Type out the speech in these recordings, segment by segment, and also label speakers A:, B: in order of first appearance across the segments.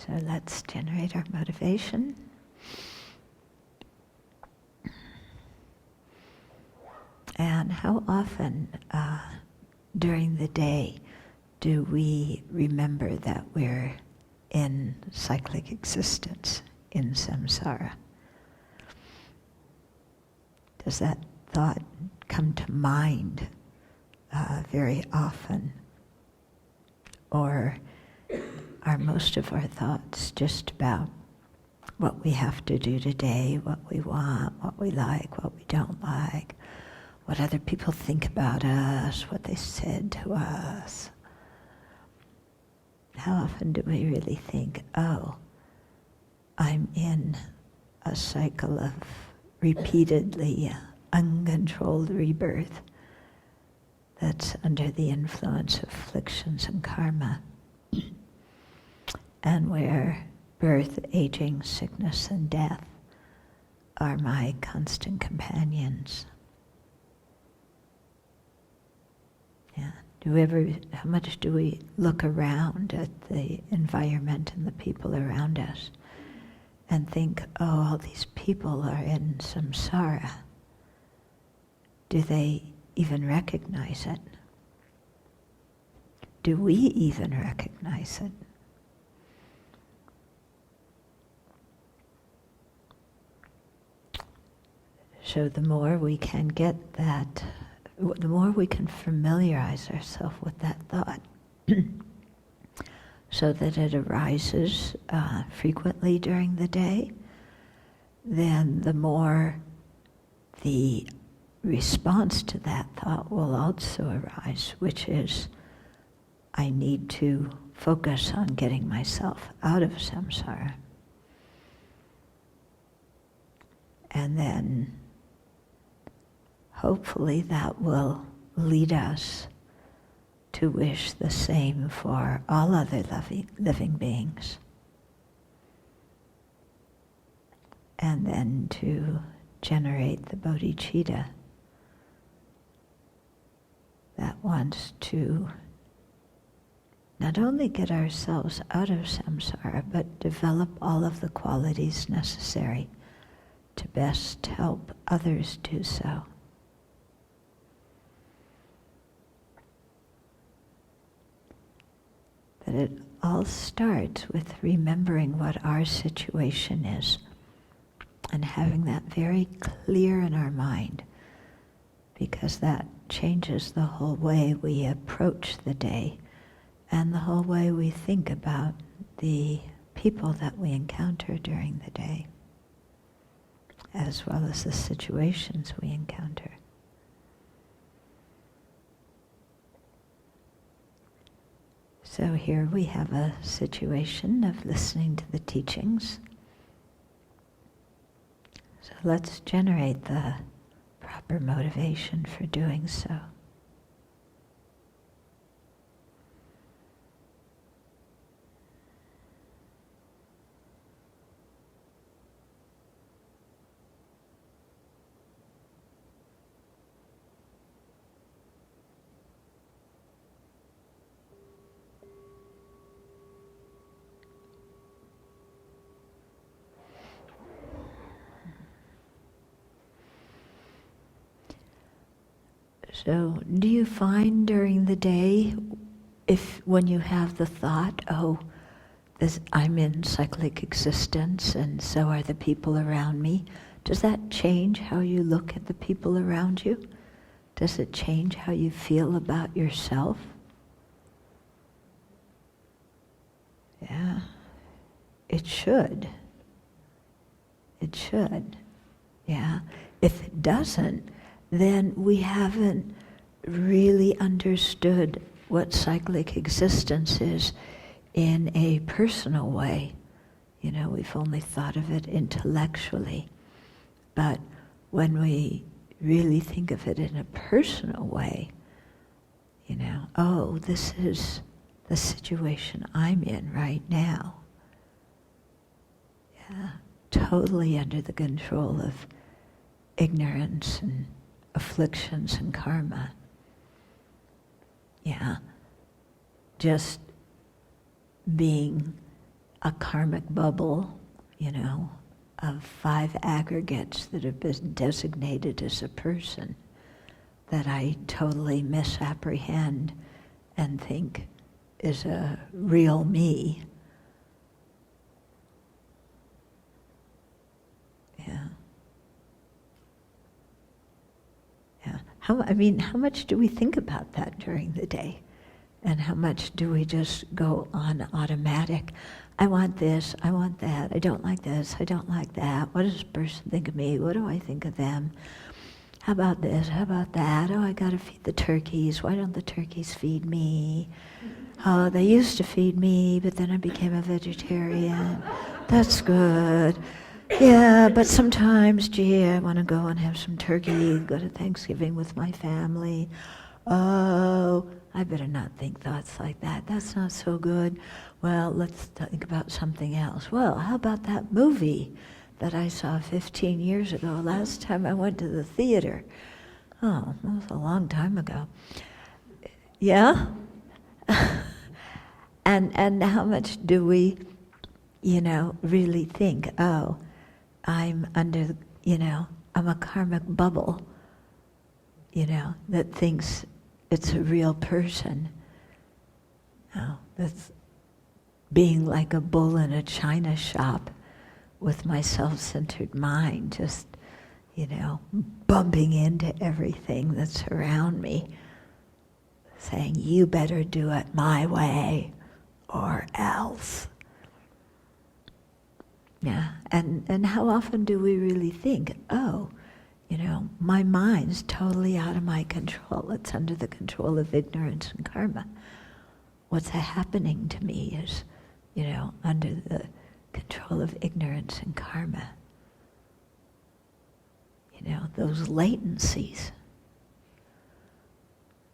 A: So let's generate our motivation. And how often during the day do we remember that we're in cyclic existence, in samsara? Does that thought come to mind very often? Or are most of our thoughts just about what we have to do today, what we want, what we like, what we don't like, what other people think about us, what they said to us? How often do we really think, oh, I'm in a cycle of repeatedly uncontrolled rebirth that's under the influence of afflictions and karma, and where birth, aging, sickness, and death are my constant companions. Yeah. How much do we look around at the environment and the people around us and think, oh, all these people are in samsara? Do they even recognize it? Do we even recognize it? So the more we can get that, the more we can familiarize ourselves with that thought so that it arises frequently during the day, then the more the response to that thought will also arise, which is, I need to focus on getting myself out of samsara. And then hopefully that will lead us to wish the same for all other living beings. And then to generate the bodhicitta that wants to not only get ourselves out of samsara, but develop all of the qualities necessary to best help others do so. But it all starts with remembering what our situation is and having that very clear in our mind, because that changes the whole way we approach the day and the whole way we think about the people that we encounter during the day, as well as the situations we encounter. So here we have a situation of listening to the teachings. So let's generate the proper motivation for doing so. So, do you find during the day, when you have the thought, oh, I'm in cyclic existence and so are the people around me, does that change how you look at the people around you? Does it change how you feel about yourself? Yeah, it should. It should, yeah. If it doesn't, then we haven't really understood what cyclic existence is in a personal way. You know, we've only thought of it intellectually. But when we really think of it in a personal way, you know, oh, this is the situation I'm in right now. Yeah, totally under the control of ignorance and afflictions and karma. Yeah, just being a karmic bubble, of 5 aggregates that have been designated as a person that I totally misapprehend and think is a real me. Yeah. Yeah. How much do we think about that during the day? And how much do we just go on automatic? I want this, I want that, I don't like this, I don't like that. What does this person think of me? What do I think of them? How about this, how about that? Oh, I gotta feed the turkeys. Why don't the turkeys feed me? Oh, they used to feed me, but then I became a vegetarian. That's good. Yeah, but sometimes, I want to go and have some turkey, go to Thanksgiving with my family. Oh, I better not think thoughts like that. That's not so good. Well, let's think about something else. Well, how about that movie that I saw 15 years ago, last time I went to the theater? Oh, that was a long time ago. Yeah? And how much do we, really think, oh, I'm under, I'm a karmic bubble, that thinks it's a real person. That's being like a bull in a china shop with my self-centered mind, just, bumping into everything that's around me, saying, you better do it my way or else. Yeah, and how often do we really think, oh, my mind's totally out of my control. It's under the control of ignorance and karma. What's happening to me is, under the control of ignorance and karma. Those latencies.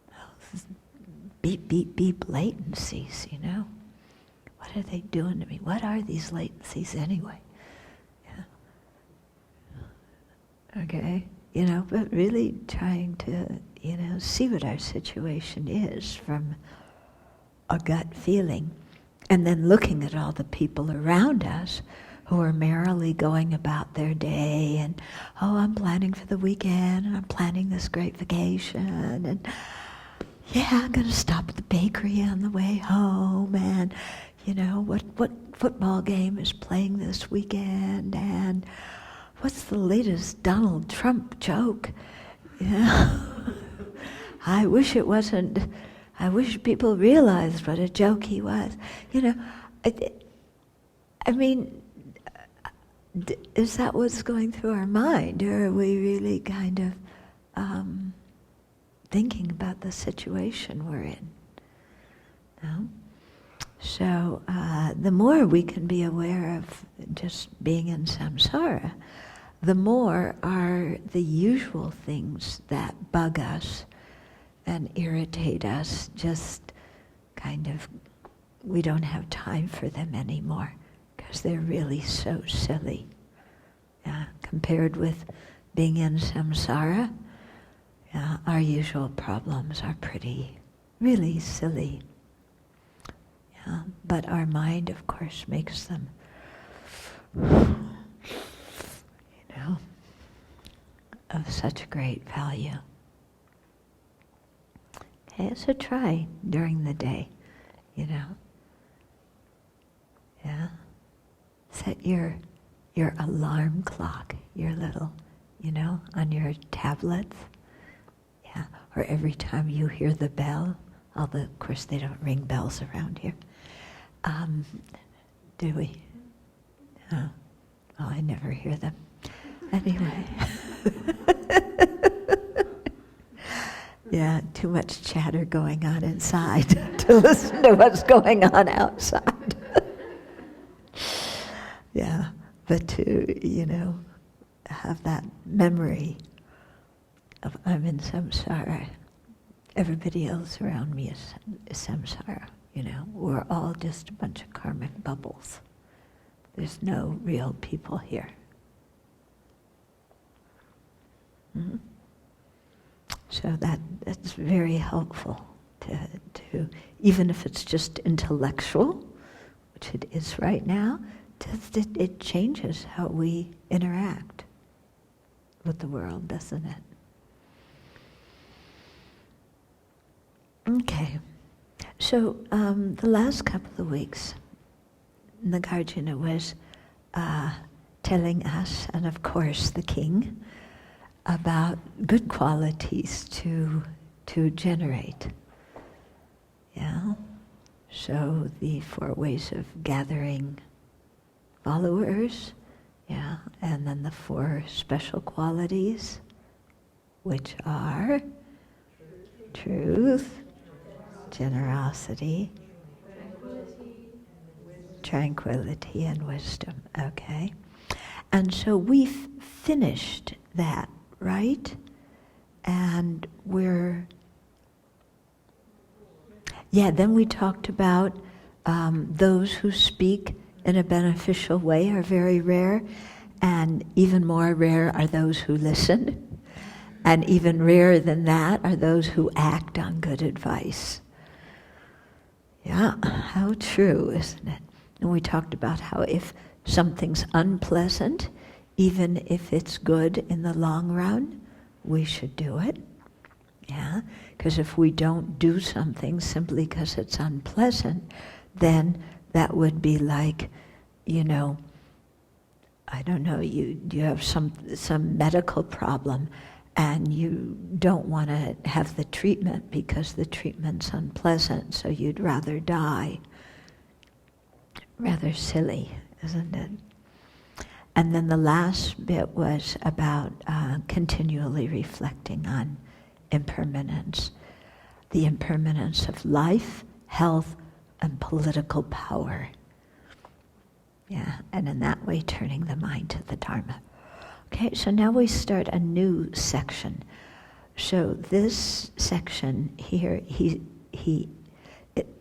A: Those beep, beep, beep latencies, What are they doing to me? What are these latencies anyway? Yeah. Okay? But really trying to, see what our situation is from a gut feeling. And then looking at all the people around us who are merrily going about their day and, oh, I'm planning for the weekend and I'm planning this great vacation and yeah, I'm going to stop at the bakery on the way home and, what football game is playing this weekend and what's the latest Donald Trump joke? I wish it wasn't, I wish people realized what a joke he was. Is that what's going through our mind, or are we really kind of thinking about the situation we're in? No? So the more we can be aware of just being in samsara, the more are the usual things that bug us and irritate us, just kind of, we don't have time for them anymore because they're really so silly. Yeah, compared with being in samsara, our usual problems are really silly. Yeah, but our mind, of course, makes them, of such great value. Okay, so try during the day, Yeah. Set your alarm clock, your little, on your tablets. Yeah, or every time you hear the bell, although of course they don't ring bells around here. Do we? Oh, I never hear them. Anyway. Yeah, too much chatter going on inside to listen to what's going on outside. Yeah, but to, have that memory of I'm in samsara. Everybody else around me is samsara, We're all just a bunch of karmic bubbles. There's no real people here. Mm-hmm. So that's very helpful to even if it's just intellectual, which it is right now, it changes how we interact with the world, doesn't it? Okay, so the last couple of weeks, Nagarjuna was telling us, and of course the king, about good qualities to generate. Yeah. So the 4 ways of gathering followers, yeah, and then the 4 special qualities, which are truth, generosity, tranquility, and wisdom. Okay. And so we've finished that, right? And then we talked about those who speak in a beneficial way are very rare, and even more rare are those who listen, and even rarer than that are those who act on good advice. Yeah, how true, isn't it? And we talked about how if something's unpleasant, even if it's good in the long run, we should do it. Yeah, because if we don't do something simply because it's unpleasant, then that would be like, I don't know, you have some medical problem and you don't want to have the treatment because the treatment's unpleasant, so you'd rather die. Rather silly, isn't it? And then the last bit was about continually reflecting on impermanence, the impermanence of life, health, and political power. Yeah, and in that way turning the mind to the Dharma. Okay, so now we start a new section. So this section here, he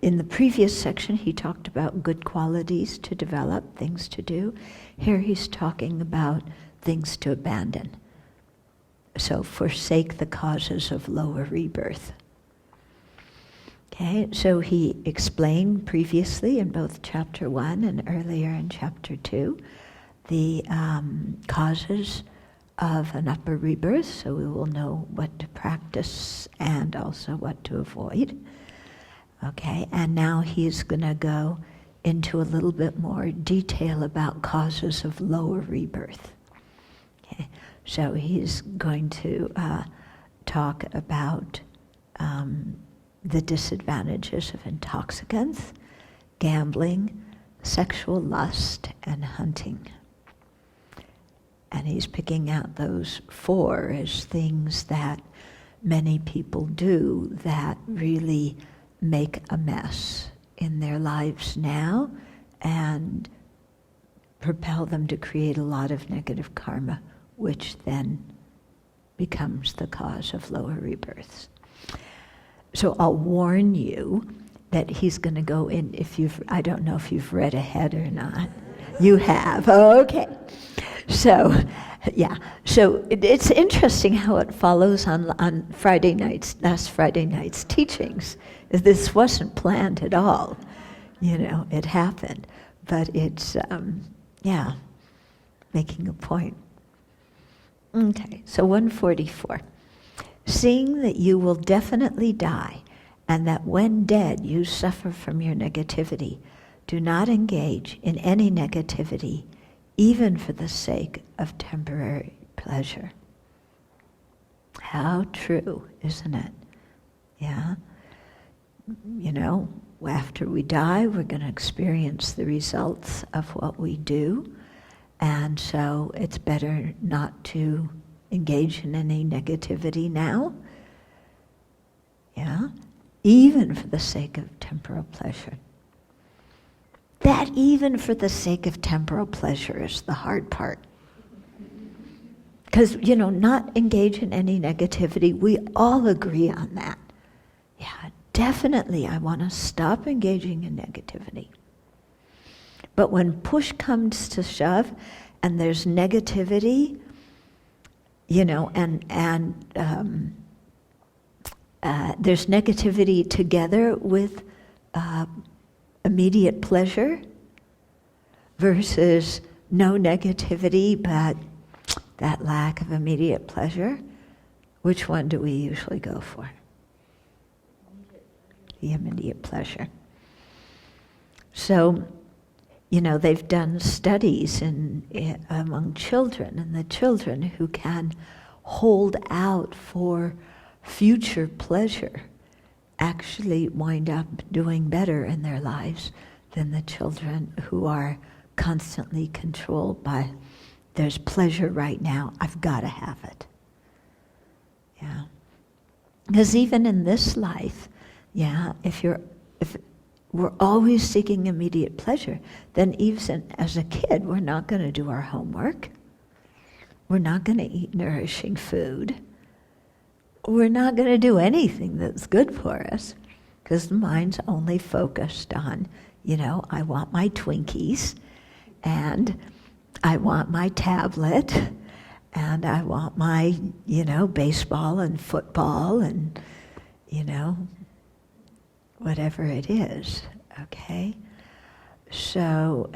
A: in the previous section he talked about good qualities to develop, things to do. Here he's talking about things to abandon. So forsake the causes of lower rebirth. Okay, so he explained previously in both chapter 1 and earlier in chapter 2 the causes of an upper rebirth, so we will know what to practice and also what to avoid. Okay, and now he's going to go into a little bit more detail about causes of lower rebirth. Okay, so he's going to talk about the disadvantages of intoxicants, gambling, sexual lust, and hunting. And he's picking out those 4 as things that many people do that really make a mess in their lives now and propel them to create a lot of negative karma, which then becomes the cause of lower rebirths. So I'll warn you that he's going to go in, I don't know if you've read ahead or not. You have, okay. So, yeah, so it's interesting how it follows on Friday nights, last Friday night's teachings. This wasn't planned at all, it happened. But it's, making a point. Okay, so 144. Seeing that you will definitely die, and that when dead you suffer from your negativity, do not engage in any negativity, even for the sake of temporary pleasure. How true, isn't it? Yeah. After we die, we're going to experience the results of what we do, and so it's better not to engage in any negativity now. Yeah. Even for the sake of temporal pleasure. That even for the sake of temporal pleasure is the hard part. Because, not engage in any negativity, we all agree on that. Yeah, definitely I want to stop engaging in negativity. But when push comes to shove and there's negativity, there's negativity together with immediate pleasure, versus no negativity, but that lack of immediate pleasure, which one do we usually go for? The immediate pleasure. So, they've done studies among children, and the children who can hold out for future pleasure actually wind up doing better in their lives than the children who are constantly controlled by, there's pleasure right now, I've got to have it. Yeah. Because even in this life, if we're always seeking immediate pleasure, then even as a kid, we're not going to do our homework. We're not going to eat nourishing food. We're not going to do anything that's good for us, because the mind's only focused on, I want my Twinkies, and I want my tablet, and I want my, baseball and football and, whatever it is, okay? So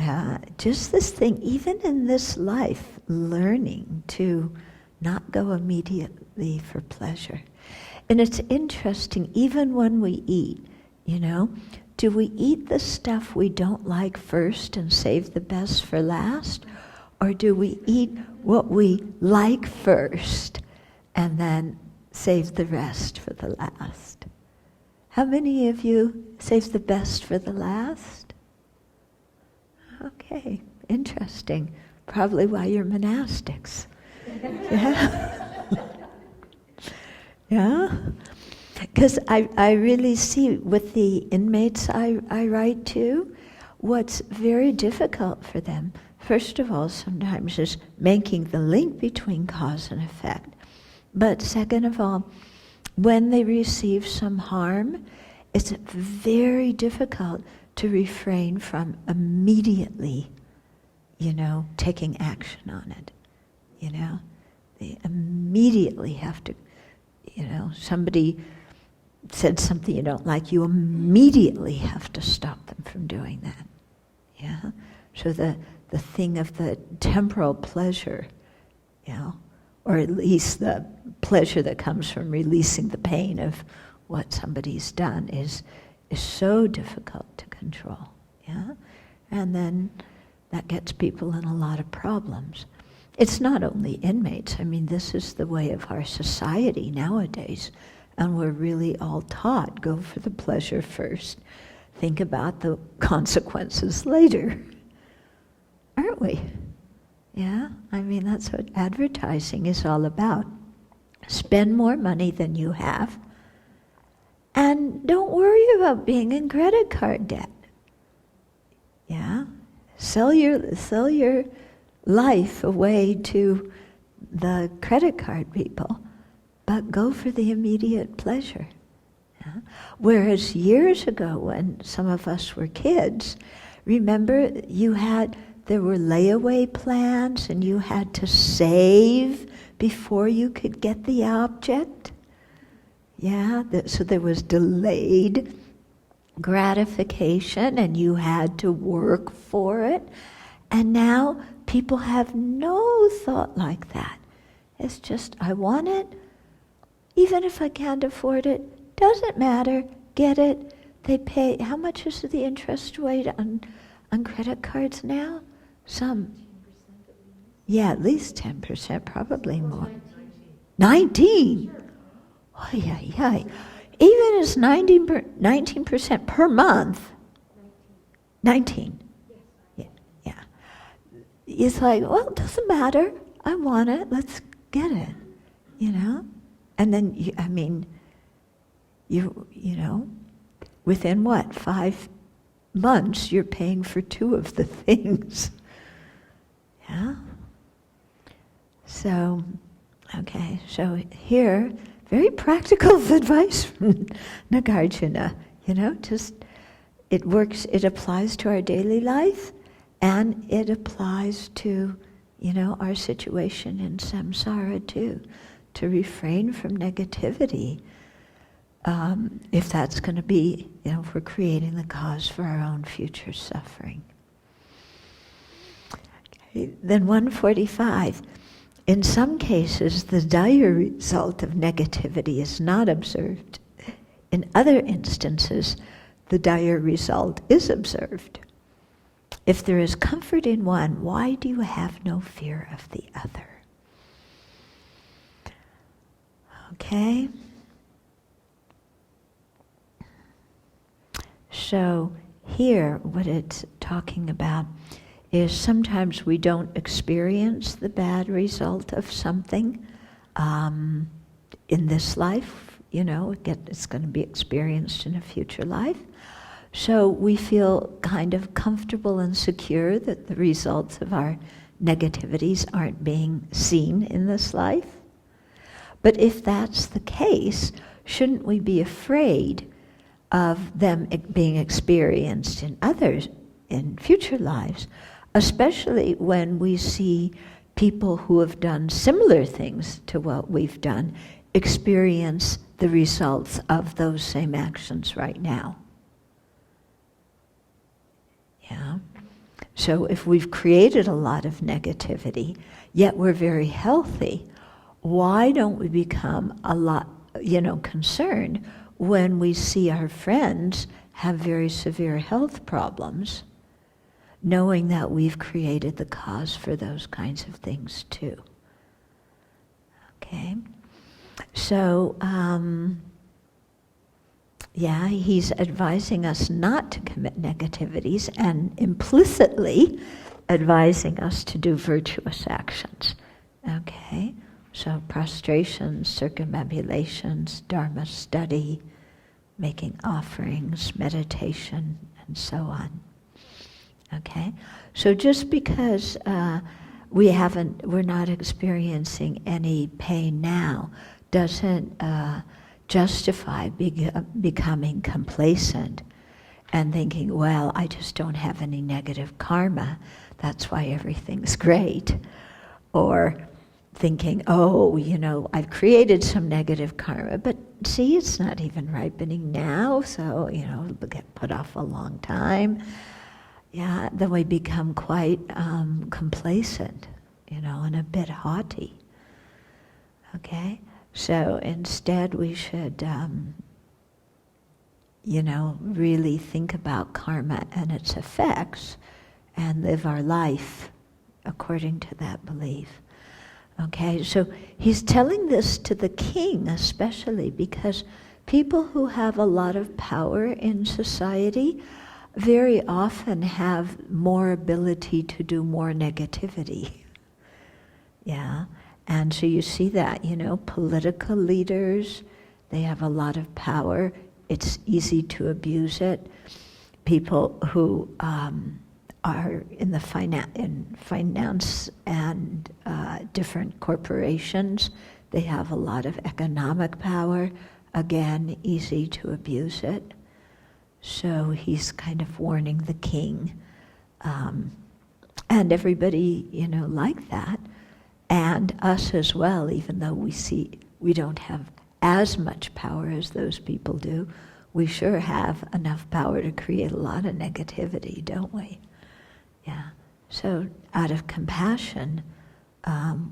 A: just this thing, even in this life, learning to not go immediately for pleasure. And it's interesting, even when we eat, do we eat the stuff we don't like first and save the best for last? Or do we eat what we like first and then save the rest for the last? How many of you save the best for the last? Okay, interesting. Probably why you're monastics. Yeah? Yeah? Because I really see with the inmates I write to, what's very difficult for them, first of all, sometimes is making the link between cause and effect. But second of all, when they receive some harm, it's very difficult to refrain from immediately, taking action on it. They immediately have to, somebody said something you don't like, you immediately have to stop them from doing that. Yeah? So the thing of the temporal pleasure, or at least the pleasure that comes from releasing the pain of what somebody's done is so difficult to control. Yeah? And then that gets people in a lot of problems. It's not only inmates. This is the way of our society nowadays. And we're really all taught, go for the pleasure first. Think about the consequences later. Aren't we? Yeah? That's what advertising is all about. Spend more money than you have. And don't worry about being in credit card debt. Yeah? Sell your life away to the credit card people, but go for the immediate pleasure. Yeah? Whereas years ago, when some of us were kids, remember there were layaway plans and you had to save before you could get the object? Yeah, so there was delayed gratification and you had to work for it. And now people have no thought like that. It's just, I want it, even if I can't afford it, doesn't matter, get it. They pay, how much is the interest rate on credit cards now? Some. Yeah, at least 10%, probably more. 19? Oh, yeah. Even as 19% per month. 19. Yeah. It's like, well, it doesn't matter. I want it. Let's get it. And then, within what, 5 months, you're paying for 2 of the things. Yeah? So, okay, so here, very practical advice from Nagarjuna. It works, it applies to our daily life, and it applies to, our situation in samsara too, to refrain from negativity, if that's going to be, if we're creating the cause for our own future suffering. Then 145. In some cases, the dire result of negativity is not observed. In other instances, the dire result is observed. If there is comfort in one, why do you have no fear of the other? Okay? So here, what it's talking about is sometimes we don't experience the bad result of something in this life. It's going to be experienced in a future life. So we feel kind of comfortable and secure that the results of our negativities aren't being seen in this life. But if that's the case, shouldn't we be afraid of them being experienced in others in future lives, especially when we see people who have done similar things to what we've done experience the results of those same actions right now? Yeah. So if we've created a lot of negativity, yet we're very healthy, why don't we become a lot, concerned when we see our friends have very severe health problems, knowing that we've created the cause for those kinds of things too? Okay? So, he's advising us not to commit negativities and implicitly advising us to do virtuous actions. Okay? So prostrations, circumambulations, dharma study, making offerings, meditation, and so on. Okay? So just because we're not experiencing any pain now doesn't justify becoming complacent and thinking, well, I just don't have any negative karma, that's why everything's great. Or thinking, I've created some negative karma, but see, it's not even ripening now, so, it'll get put off a long time. Yeah, then we become quite complacent, and a bit haughty. Okay? So instead we should, really think about karma and its effects and live our life according to that belief. Okay, so he's telling this to the king especially because people who have a lot of power in society very often have more ability to do more negativity. Yeah, and so you see that, political leaders, they have a lot of power. It's easy to abuse it. People who are in the finance and different corporations, they have a lot of economic power. Again, easy to abuse it. So he's kind of warning the king. And everybody, like that. And us as well, even though we don't have as much power as those people do, we sure have enough power to create a lot of negativity, don't we? Yeah. So out of compassion,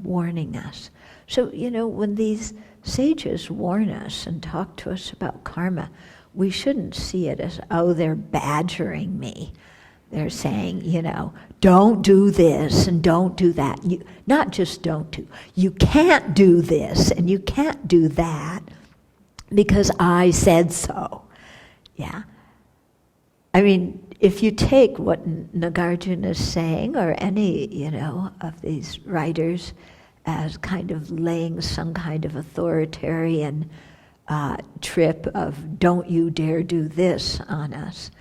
A: warning us. So, when these sages warn us and talk to us about karma, we shouldn't see it as, they're badgering me. They're saying, don't do this and don't do that. Not just don't do. You can't do this and you can't do that because I said so. Yeah. I mean, if you take what Nagarjuna is saying, or any, of these writers, as kind of laying some kind of authoritarian trip of don't you dare do this on us,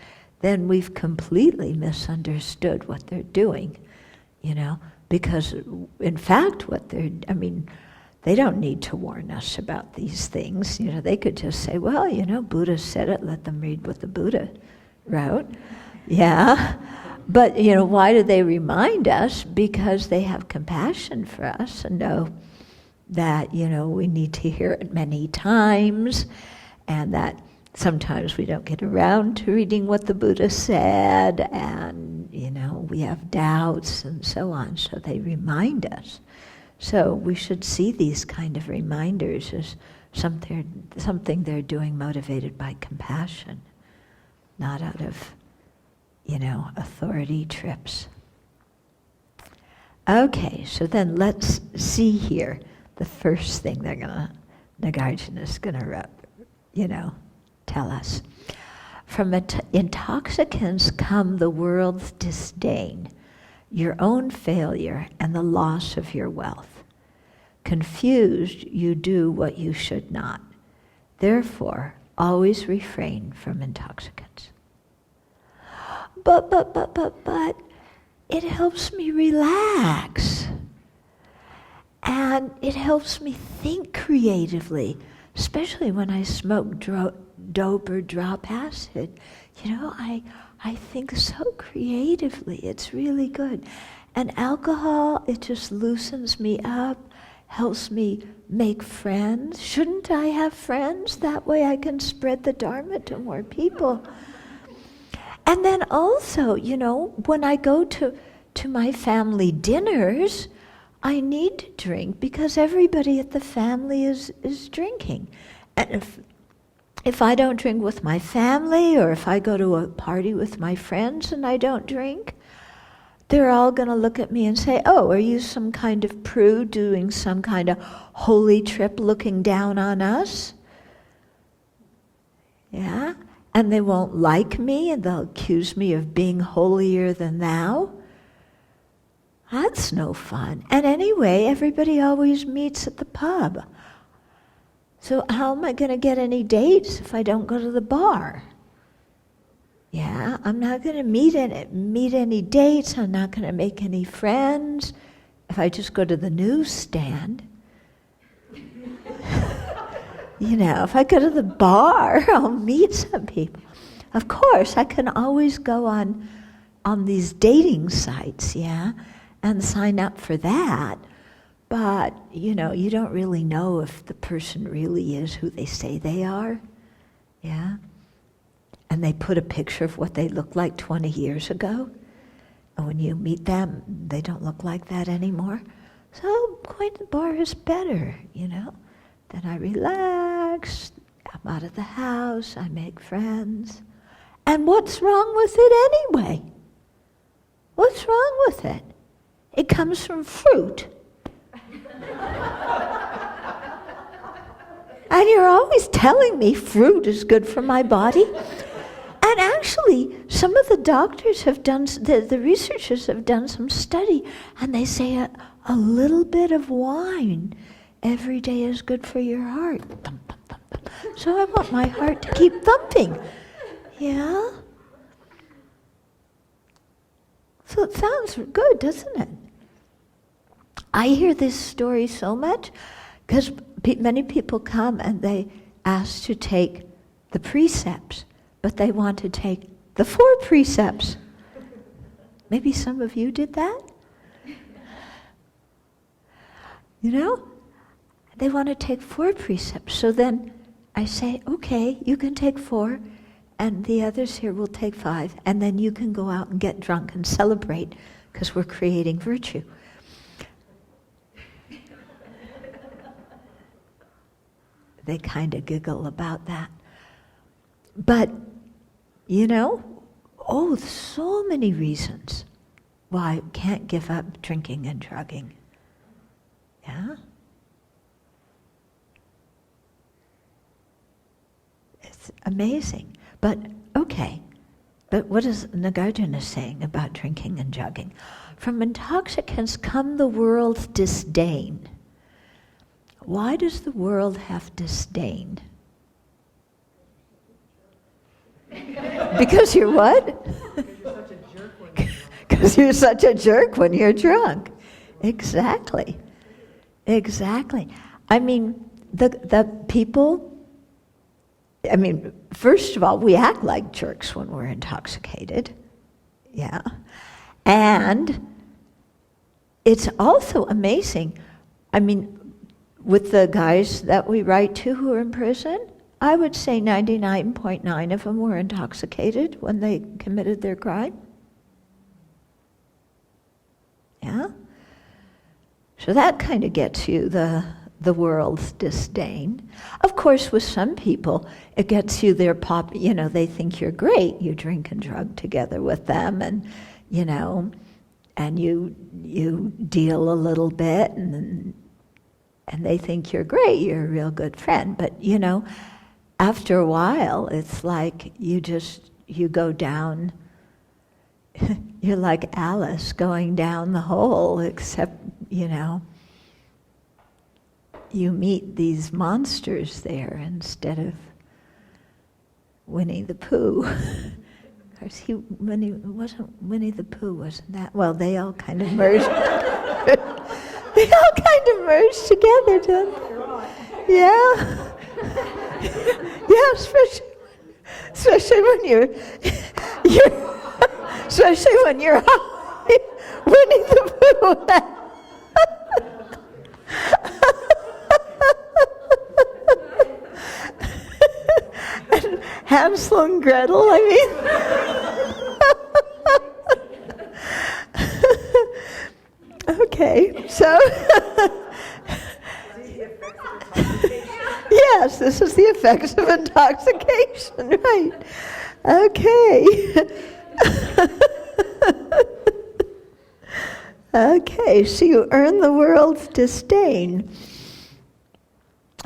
A: then we've completely misunderstood what they're doing, because in fact they don't need to warn us about these things. They could just say, well, Buddha said it, let them read what the Buddha wrote. Yeah. But, why do they remind us? Because they have compassion for us and know that, we need to hear it many times, and that sometimes we don't get around to reading what the Buddha said, and, we have doubts and so on, so they remind us. So we should see these kind of reminders as something they're doing motivated by compassion, not out of, authority trips. Okay, so then let's see here the first thing Nagarjuna is gonna, tell us. From intoxicants come the world's disdain, your own failure, and the loss of your wealth. Confused, you do what you should not. Therefore, always refrain from intoxicants. But, it helps me relax. And it helps me think creatively, especially when I smoke dope or drop acid. I think so creatively. It's really good. And alcohol, it just loosens me up, helps me make friends. Shouldn't I have friends? That way I can spread the Dharma to more people. And then also, when I go to my family dinners, I need to drink because everybody at the family is drinking. And if I don't drink with my family, or if I go to a party with my friends and I don't drink, they're all going to look at me and say, oh, are you some kind of prude doing some kind of holy trip looking down on us? Yeah? And they won't like me, and they'll accuse me of being holier than thou. That's no fun. And anyway, everybody always meets at the pub. So how am I going to get any dates if I don't go to the bar? Yeah, I'm not going to meet any dates. I'm not going to make any friends if I just go to the newsstand. If I go to the bar, I'll meet some people. Of course, I can always go on these dating sites, and sign up for that. But, you don't really know if the person really is who they say they are. Yeah? And they put a picture of what they looked like 20 years ago. And when you meet them, they don't look like that anymore. So going to the bar is better, Then I relax, I'm out of the house, I make friends. And what's wrong with it anyway? What's wrong with it? It comes from fruit. And you're always telling me fruit is good for my body. And actually, some of the doctors have done, the researchers have done some study, and they say a little bit of wine every day is good for your heart. Thump, thump, thump, thump. So I want my heart to keep thumping. Yeah? So it sounds good, doesn't it? I hear this story so much because many people come and they ask to take the precepts, but they want to take the 4 precepts. Maybe some of you did that? They want to take 4 precepts. So then I say, okay, you can take 4, and the others here will take 5, and then you can go out and get drunk and celebrate because we're creating virtue. They kind of giggle about that. But, so many reasons why I can't give up drinking and drugging. Yeah? It's amazing. But, okay. But what is Nagarjuna saying about drinking and drugging? From intoxicants come the world's disdain. Why does the world have disdain? Because you're what? Because you're such a jerk when you're drunk. Exactly. I mean, the people, first of all, we act like jerks when we're intoxicated. Yeah. And it's also amazing. With the guys that we write to who are in prison, I would say 99.9 of them were intoxicated when they committed their crime. Yeah? So that kind of gets you the world's disdain. Of course, with some people, it gets you their they think you're great. You drink and drug together with them, and, and you deal a little bit, and they think you're great. You're a real good friend. But, after a while, it's like you go down. You're like Alice going down the hole, except, you meet these monsters there instead of Winnie the Pooh. Of course, Winnie the Pooh, wasn't that? Well, they all kind of merged. They all kind of merged together, don't they? Yeah. Yeah, especially when you're especially when you're high, Winnie the Pooh. And Hansel and Gretel, Okay, so yes, this is the effects of intoxication, right? Okay. Okay, so you earn the world's disdain.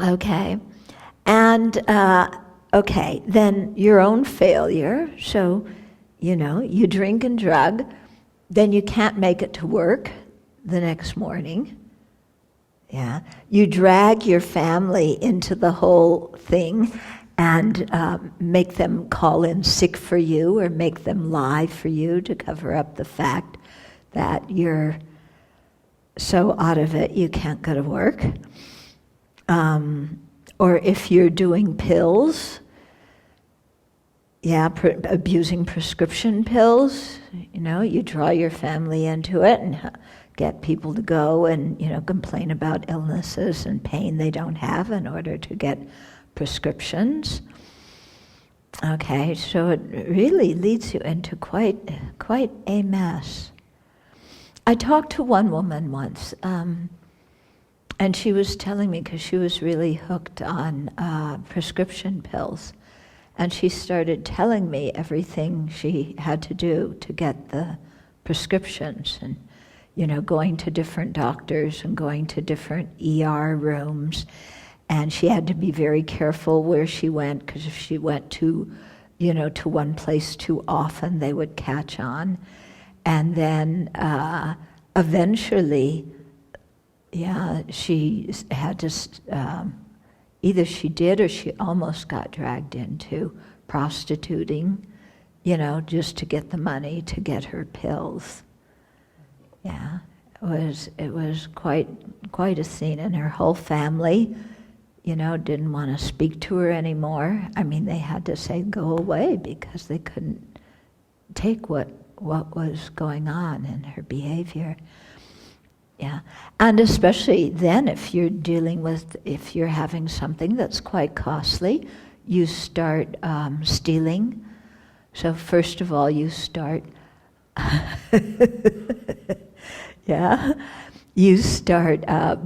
A: Okay, and okay, then your own failure. So, you drink and drug, then you can't make it to work the next morning. Yeah, you drag your family into the whole thing and make them call in sick for you or make them lie for you to cover up the fact that you're so out of it you can't go to work. Or if you're doing pills, abusing prescription pills, you draw your family into it and get people to go and, complain about illnesses and pain they don't have in order to get prescriptions. Okay, so it really leads you into quite a mess. I talked to one woman once, and she was telling me, because she was really hooked on prescription pills, and she started telling me everything she had to do to get the prescriptions, and going to different doctors and going to different ER rooms, and she had to be very careful where she went, because if she went to one place too often, they would catch on. And then eventually, she had to, either she did or she almost got dragged into prostituting, just to get the money to get her pills. Yeah, it was quite a scene, and her whole family, didn't want to speak to her anymore. I mean, they had to say, go away, because they couldn't take what was going on in her behavior. Yeah, and especially then if you're having something that's quite costly, you start stealing. So first of all, you start, you start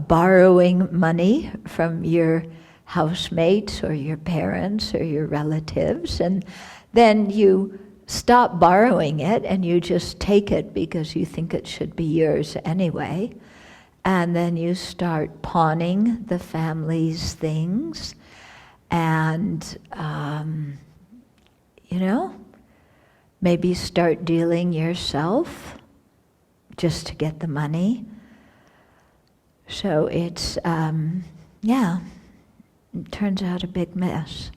A: borrowing money from your housemates or your parents or your relatives, and then you stop borrowing it and you just take it because you think it should be yours anyway. And then you start pawning the family's things and, maybe start dealing yourself just to get the money. So it's, it turns out a big mess.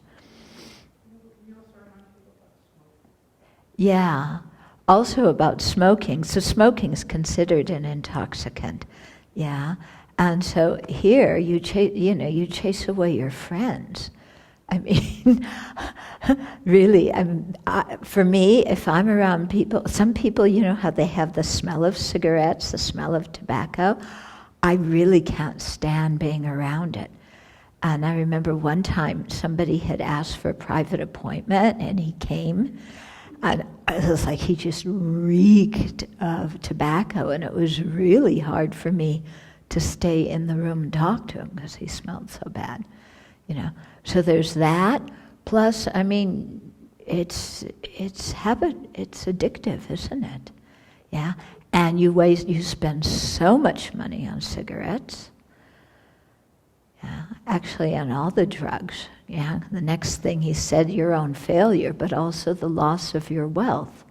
A: Yeah, also about smoking. So smoking is considered an intoxicant. Yeah, and so here you chase away your friends. I mean, really, for me, if I'm around people, some people, how they have the smell of cigarettes, the smell of tobacco, I really can't stand being around it. And I remember one time somebody had asked for a private appointment, and he came, And it was like he just reeked of tobacco, and it was really hard for me to stay in the room and talk to him because he smelled so bad, you know. So there's that. Plus, I mean, it's habit. It's addictive, isn't it? Yeah. And you spend so much money on cigarettes. Yeah, actually on all the drugs. Yeah, the next thing he said, your own failure, but also the loss of your wealth.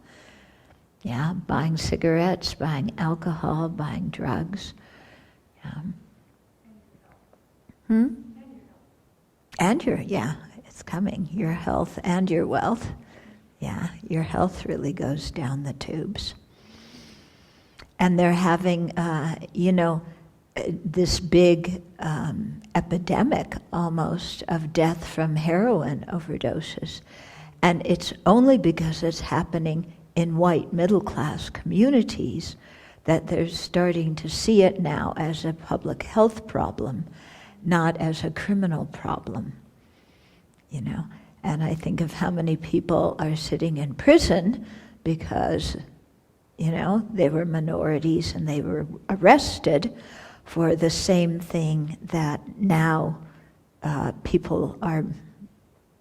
A: Yeah, buying cigarettes, buying alcohol, buying drugs. Yeah. And it's coming. Your health and your wealth. Yeah, your health really goes down the tubes. And they're having, this big epidemic almost of death from heroin overdoses. And it's only because it's happening in white middle-class communities that they're starting to see it now as a public health problem, not as a criminal problem, you know. And I think of how many people are sitting in prison because, you know, they were minorities and they were arrested for the same thing that now people are,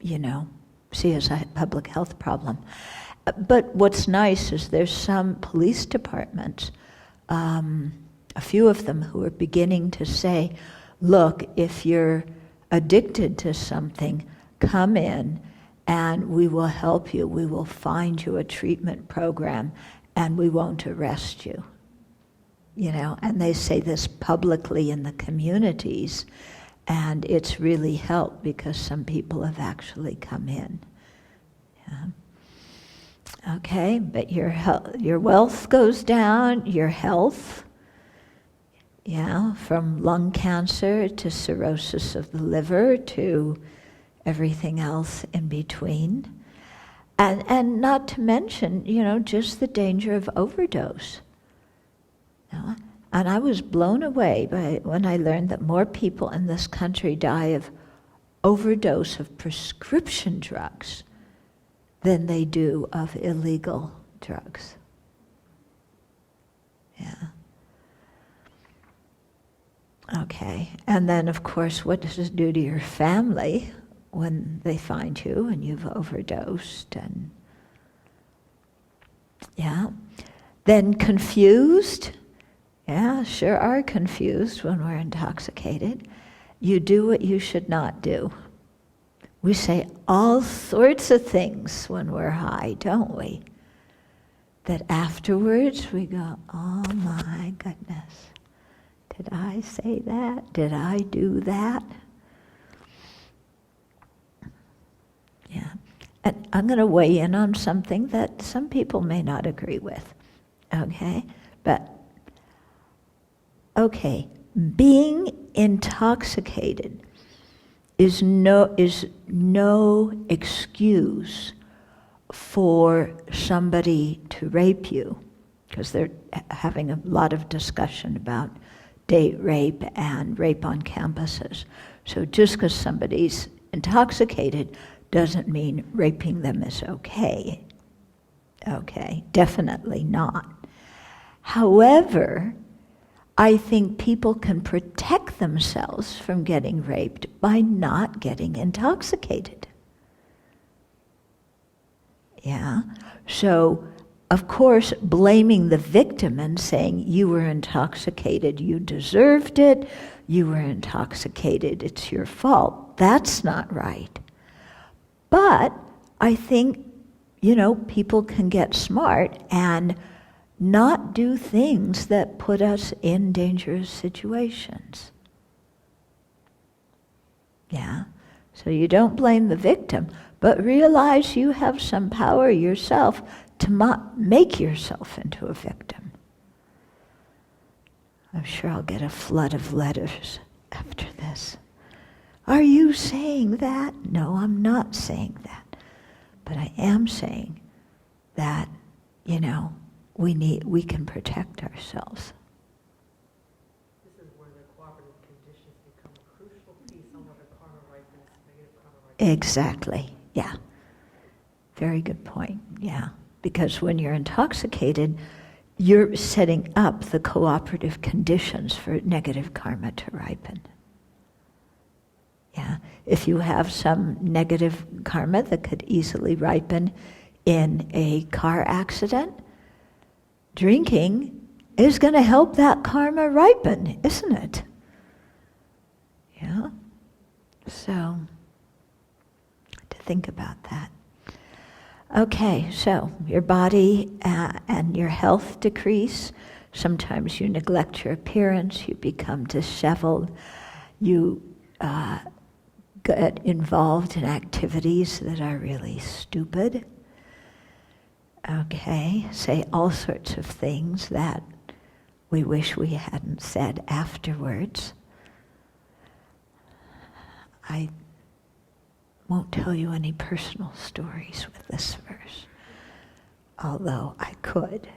A: you know, see as a public health problem. But what's nice is there's some police departments, a few of them, who are beginning to say, look, if you're addicted to something, come in and we will help you. We will find you a treatment program and we won't arrest you. You know, and they say this publicly in the communities, and it's really helped because some people have actually come in. Yeah. Okay, but your wealth goes down, your health, yeah, from lung cancer to cirrhosis of the liver to everything else in between. And not to mention, you know, just the danger of overdose. And I was blown away when I learned that more people in this country die of overdose of prescription drugs than they do of illegal drugs. Yeah. Okay. And then, of course, what does it do to your family when they find you and you've overdosed? And yeah. Then confused. Yeah, sure are confused when we're intoxicated. You do what you should not do. We say all sorts of things when we're high, don't we? That afterwards we go, oh my goodness, did I say that? Did I do that? Yeah. And I'm going to weigh in on something that some people may not agree with, okay? But okay, being intoxicated is no excuse for somebody to rape you, because they're having a lot of discussion about date rape and rape on campuses. So just because somebody's intoxicated doesn't mean raping them is okay. Okay, definitely not. However, I think people can protect themselves from getting raped by not getting intoxicated. Yeah? So, of course, blaming the victim and saying, you were intoxicated, you deserved it, you were intoxicated, it's your fault, that's not right. But I think, you know, people can get smart and not do things that put us in dangerous situations. Yeah? So you don't blame the victim, but realize you have some power yourself to make yourself into a victim. I'm sure I'll get a flood of letters after this. Are you saying that? No, I'm not saying that. But I am saying that, you know, we can protect ourselves.
B: This is where the cooperative conditions become a crucial piece on whether karma ripeness, negative karma ripeness.
A: Exactly, yeah. Very good point, yeah. Because when you're intoxicated, you're setting up the cooperative conditions for negative karma to ripen. Yeah, if you have some negative karma that could easily ripen in a car accident, drinking is going to help that karma ripen, isn't it? Yeah. So, to think about that. Okay, so your body and your health decrease. Sometimes you neglect your appearance, you become disheveled, you get involved in activities that are really stupid. Okay, say all sorts of things that we wish we hadn't said afterwards. I won't tell you any personal stories with this verse, although I could.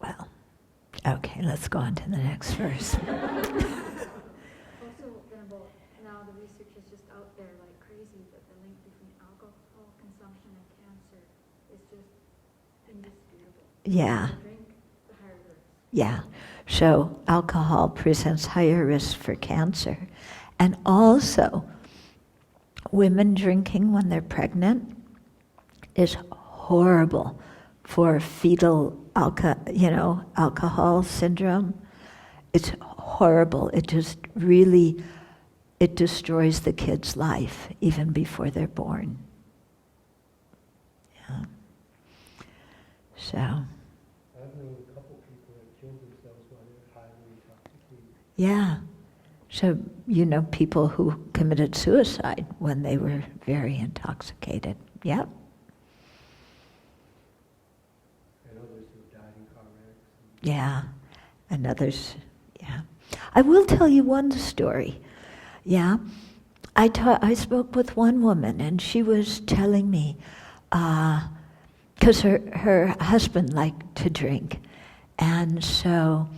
A: Well, okay, let's go on to the next verse.
C: Also, Venerable, now the research is just out there like crazy that the link between alcohol consumption and cancer is just indisputable.
A: Yeah.
C: The drink, the higher risk.
A: Yeah. So alcohol presents higher risk for cancer. And also, women drinking when they're pregnant is horrible for fetal alcohol syndrome. It's horrible. It just really, it destroys the kid's life even before they're born. Yeah. So.
D: I've known a couple people that killed themselves while they're highly intoxicated.
A: Yeah. So, you know, people who committed suicide when they were very intoxicated. Yep.
D: And others who died in car wrecks.
A: Yeah. And others, yeah. I will tell you one story. Yeah. I spoke with one woman and she was telling me, because her husband liked to drink. And so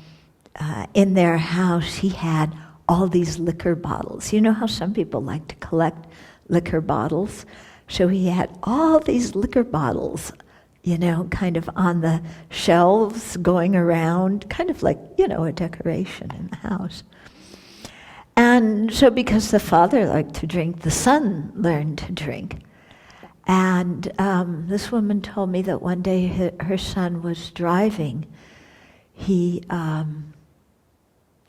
A: in their house he had all these liquor bottles. You know how some people like to collect liquor bottles? So he had all these liquor bottles, you know, kind of on the shelves going around, kind of like, you know, a decoration in the house. And so because the father liked to drink, the son learned to drink. And this woman told me that one day her son was driving. He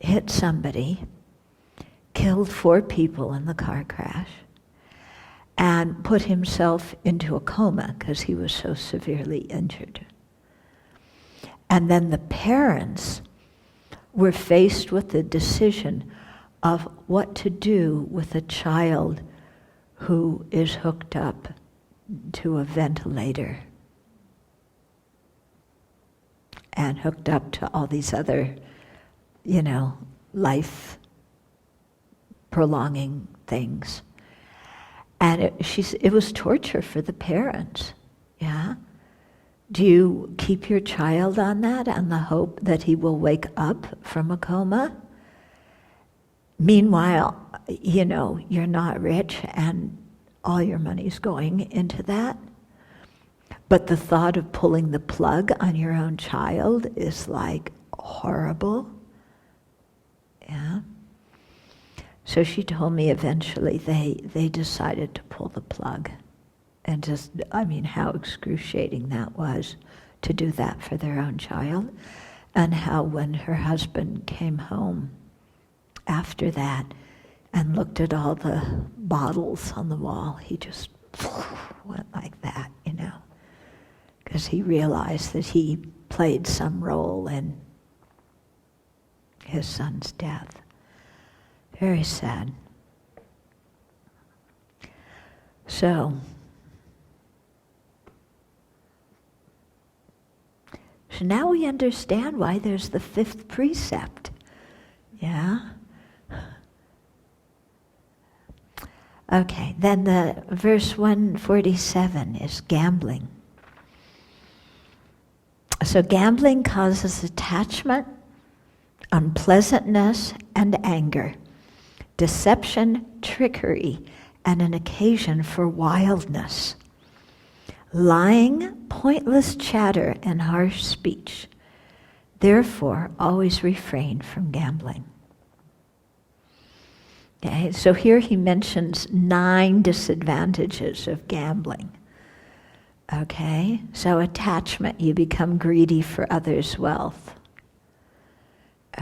A: hit somebody, killed 4 people in the car crash, and put himself into a coma because he was so severely injured. And then the parents were faced with the decision of what to do with a child who is hooked up to a ventilator and hooked up to all these other, you know, life-prolonging things. And it was torture for the parents, yeah? Do you keep your child on that and the hope that he will wake up from a coma? Meanwhile, you know, you're not rich and all your money's going into that. But the thought of pulling the plug on your own child is like horrible. Yeah. So she told me eventually they decided to pull the plug. And just, I mean, how excruciating that was to do that for their own child. And how when her husband came home after that and looked at all the bottles on the wall, he just went like that, you know, because he realized that he played some role in his son's death. Very sad. So now we understand why there's the 5th precept. Yeah? Okay, then the verse 147 is gambling. So gambling causes attachment, unpleasantness, and anger, deception, trickery, and an occasion for wildness. Lying, pointless chatter, and harsh speech. Therefore, always refrain from gambling. Okay, so here he mentions 9 disadvantages of gambling. Okay, so attachment, you become greedy for others' wealth.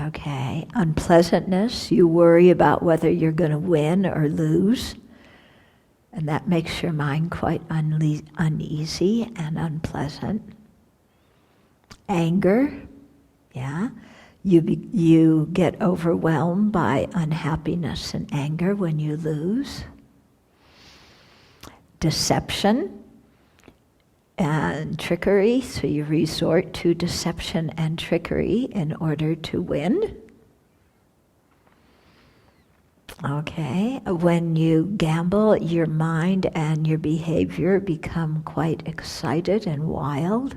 A: Okay, unpleasantness, you worry about whether you're going to win or lose. And that makes your mind quite uneasy and unpleasant. Anger, yeah. You get overwhelmed by unhappiness and anger when you lose. Deception and trickery, so you resort to deception and trickery in order to win. Okay, when you gamble, your mind and your behavior become quite excited and wild.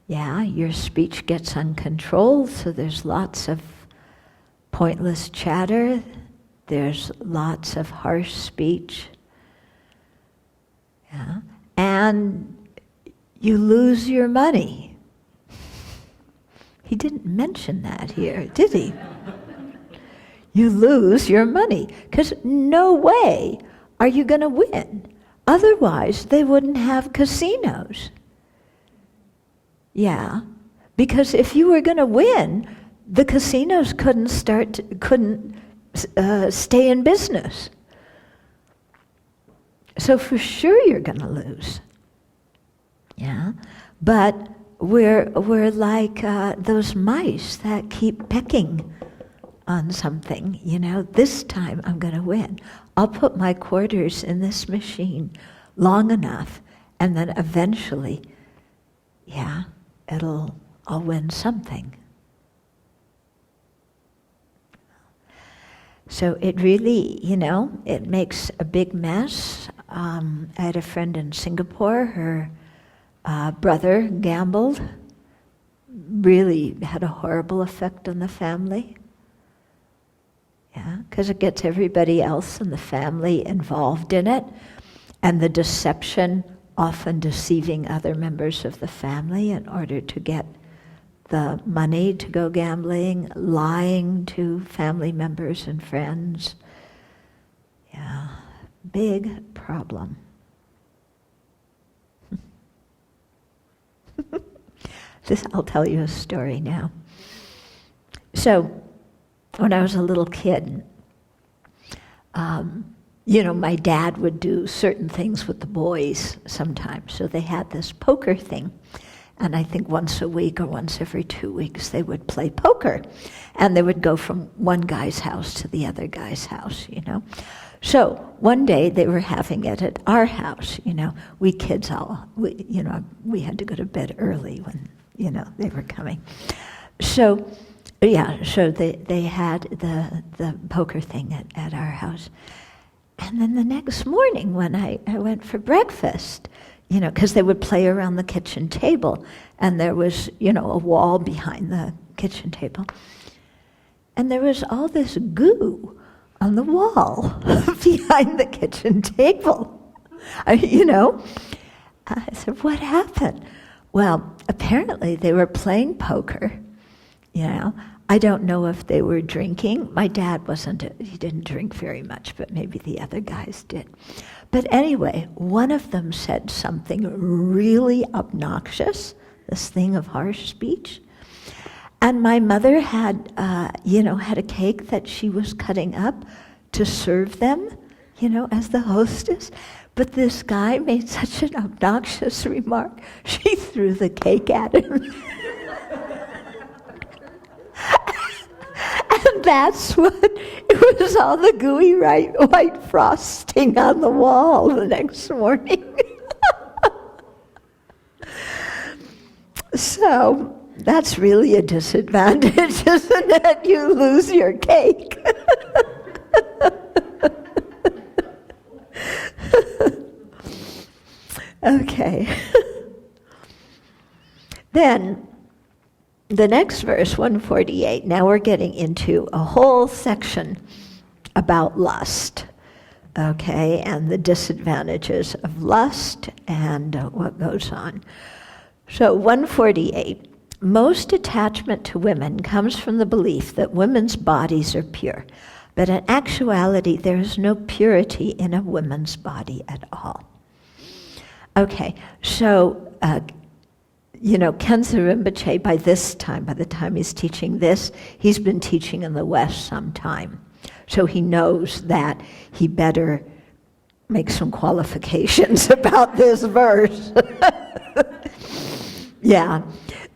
A: Yeah, your speech gets uncontrolled, so there's lots of pointless chatter, there's lots of harsh speech. Yeah, and you lose your money. He didn't mention that here, did he? You lose your money, because no way are you going to win. Otherwise, they wouldn't have casinos. Yeah, because if you were going to win, the casinos couldn't stay in business. So for sure you're going to lose. Yeah, but we're like those mice that keep pecking on something, this time I'm going to win. I'll put my quarters in this machine long enough, and then eventually, I'll win something. So it really, it makes a big mess. I had a friend in Singapore, her brother gambled, really had a horrible effect on the family. Yeah, because it gets everybody else in the family involved in it, and the deception, often deceiving other members of the family in order to get the money to go gambling, lying to family members and friends. Yeah, big problem. I'll tell you a story now. So, when I was a little kid, my dad would do certain things with the boys sometimes. So they had this poker thing. And I think once a week or once every 2 weeks they would play poker. And they would go from one guy's house to the other guy's house, So one day they were having it at our house, We kids we had to go to bed early when, they were coming. So they had the poker thing at our house. And then the next morning when I went for breakfast, because they would play around the kitchen table, and there was, a wall behind the kitchen table. And there was all this goo on the wall behind the kitchen table. I said, what happened? Well, apparently they were playing poker. I don't know if they were drinking. My dad he didn't drink very much, but maybe the other guys did. But anyway, one of them said something really obnoxious, this thing of harsh speech. And my mother had a cake that she was cutting up to serve them, as the hostess. But this guy made such an obnoxious remark, she threw the cake at him. And that's it was all the gooey white frosting on the wall the next morning. So that's really a disadvantage, isn't it? You lose your cake. Okay. Then, the next verse, 148, now we're getting into a whole section about lust, okay, and the disadvantages of lust and what goes on. So 148, most attachment to women comes from the belief that women's bodies are pure, but in actuality there is no purity in a woman's body at all. Okay, so Khensa Rinpoche, by the time he's teaching this, he's been teaching in the West some time. So he knows that he better make some qualifications about this verse. Yeah.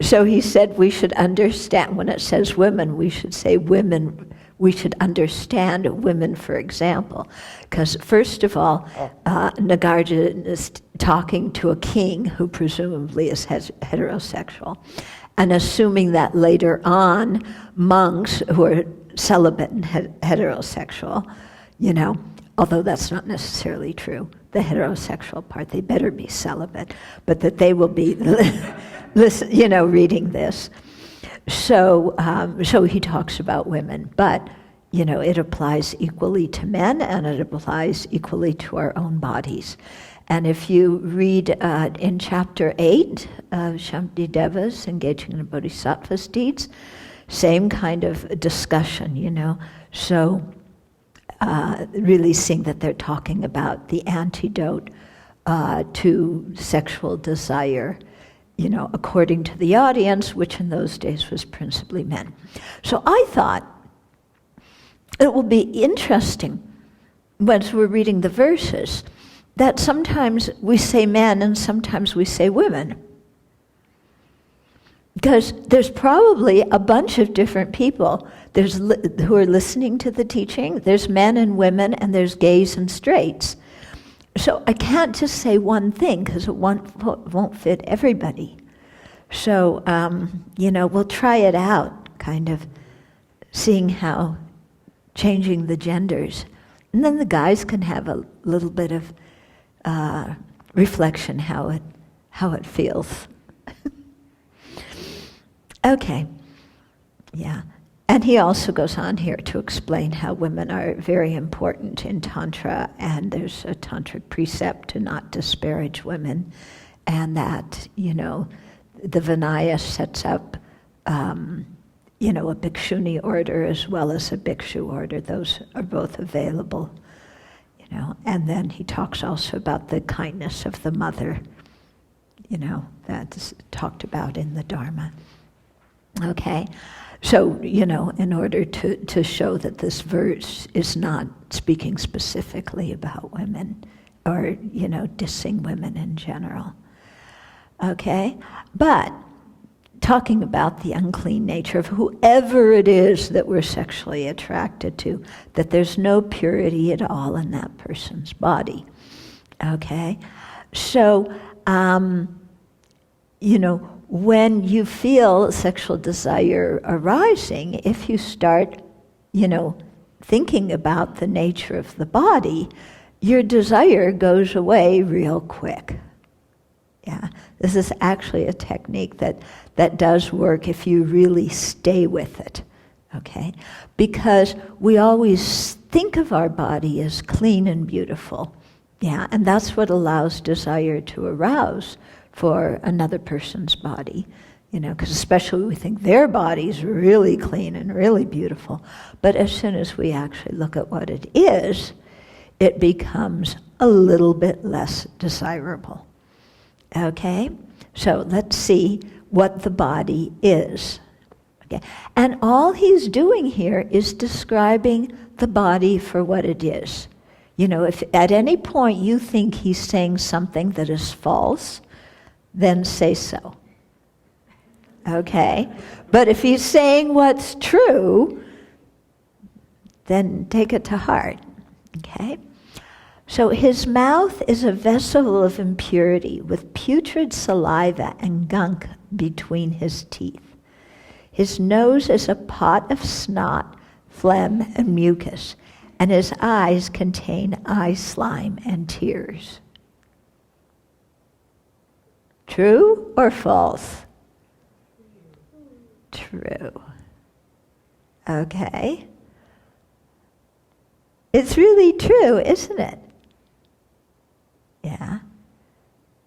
A: So he said we should understand, when it says women, we should say women, we should understand women, for example. Because first of all, Nagarjuna is talking to a king who presumably is heterosexual, and assuming that later on monks who are celibate and heterosexual, although that's not necessarily true, the heterosexual part, they better be celibate, but that they will be, reading this. So he talks about women, but, it applies equally to men and it applies equally to our own bodies. And if you read in chapter 8 of Shantideva's Engaging in Bodhisattva's Deeds, same kind of discussion, So really seeing that they're talking about the antidote to sexual desire, according to the audience, which in those days was principally men. So I thought it will be interesting, once we're reading the verses, that sometimes we say men and sometimes we say women. Because there's probably a bunch of different people who are listening to the teaching. There's men and women, and there's gays and straights. So I can't just say one thing, because it won't fit everybody. So, we'll try it out, kind of seeing how changing the genders. And then the guys can have a little bit of reflection how it feels. Okay, yeah. And he also goes on here to explain how women are very important in Tantra, and there's a Tantric precept to not disparage women, and that, the Vinaya sets up, a bhikshuni order as well as a bhikshu order. Those are both available, And then he talks also about the kindness of the mother, that's talked about in the Dharma. Okay, so, in order to show that this verse is not speaking specifically about women or, dissing women in general. Okay, but talking about the unclean nature of whoever it is that we're sexually attracted to, that there's no purity at all in that person's body. Okay, so, when you feel sexual desire arising, if you start, thinking about the nature of the body, your desire goes away real quick. Yeah, this is actually a technique that does work if you really stay with it, okay? Because we always think of our body as clean and beautiful, yeah, and that's what allows desire to arouse for another person's body, because especially we think their body's really clean and really beautiful. But as soon as we actually look at what it is, it becomes a little bit less desirable. Okay? So let's see what the body is. Okay? And all he's doing here is describing the body for what it is. If at any point you think he's saying something that is false, then say so. Okay? But if he's saying what's true, then take it to heart. Okay? So his mouth is a vessel of impurity with putrid saliva and gunk between his teeth. His nose is a pot of snot, phlegm, and mucus, and his eyes contain eye slime and tears. True or false? True. Okay. It's really true, isn't it? Yeah.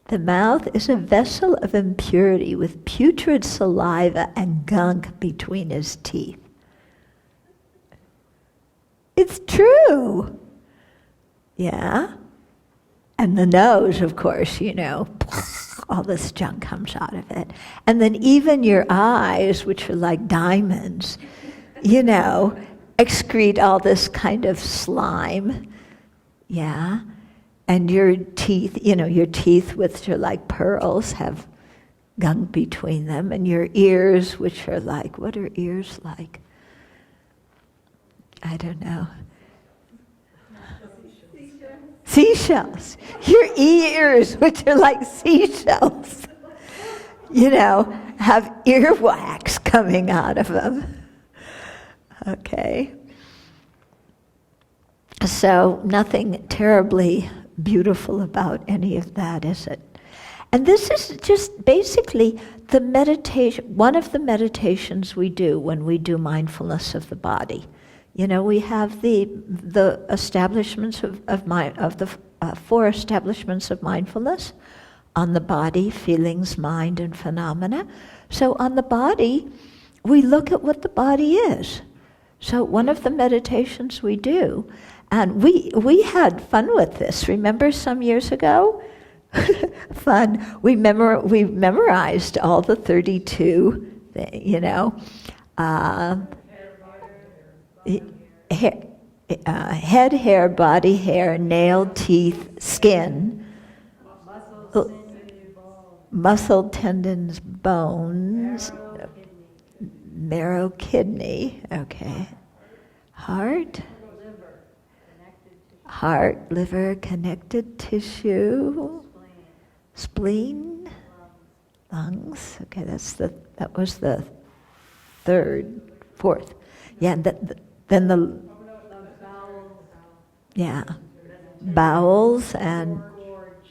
A: The mouth is a vessel of impurity with putrid saliva and gunk between his teeth. It's true. Yeah. And the nose, of course, all this junk comes out of it. And then even your eyes, which are like diamonds, excrete all this kind of slime. Yeah. And your teeth, which are like pearls, have gunk between them. And your ears, which are like, what are ears like? I don't know. Seashells. Your ears, which are like seashells, have earwax coming out of them. Okay. So nothing terribly beautiful about any of that, is it? And this is just basically the meditation, one of the meditations we do when we do mindfulness of the body. We have the establishments of the 4 establishments of mindfulness on the body, feelings, mind, and phenomena. So on the body, we look at what the body is. So one of the meditations we do, and we had fun with this. Remember some years ago? Fun. We memorized all the 32, head, hair, body hair, nail, teeth, skin, muscle, tendons, bones, marrow, kidney, okay, heart, liver, connected tissue, spleen, lungs. Okay, that was the fourth. Yeah, then the bowels and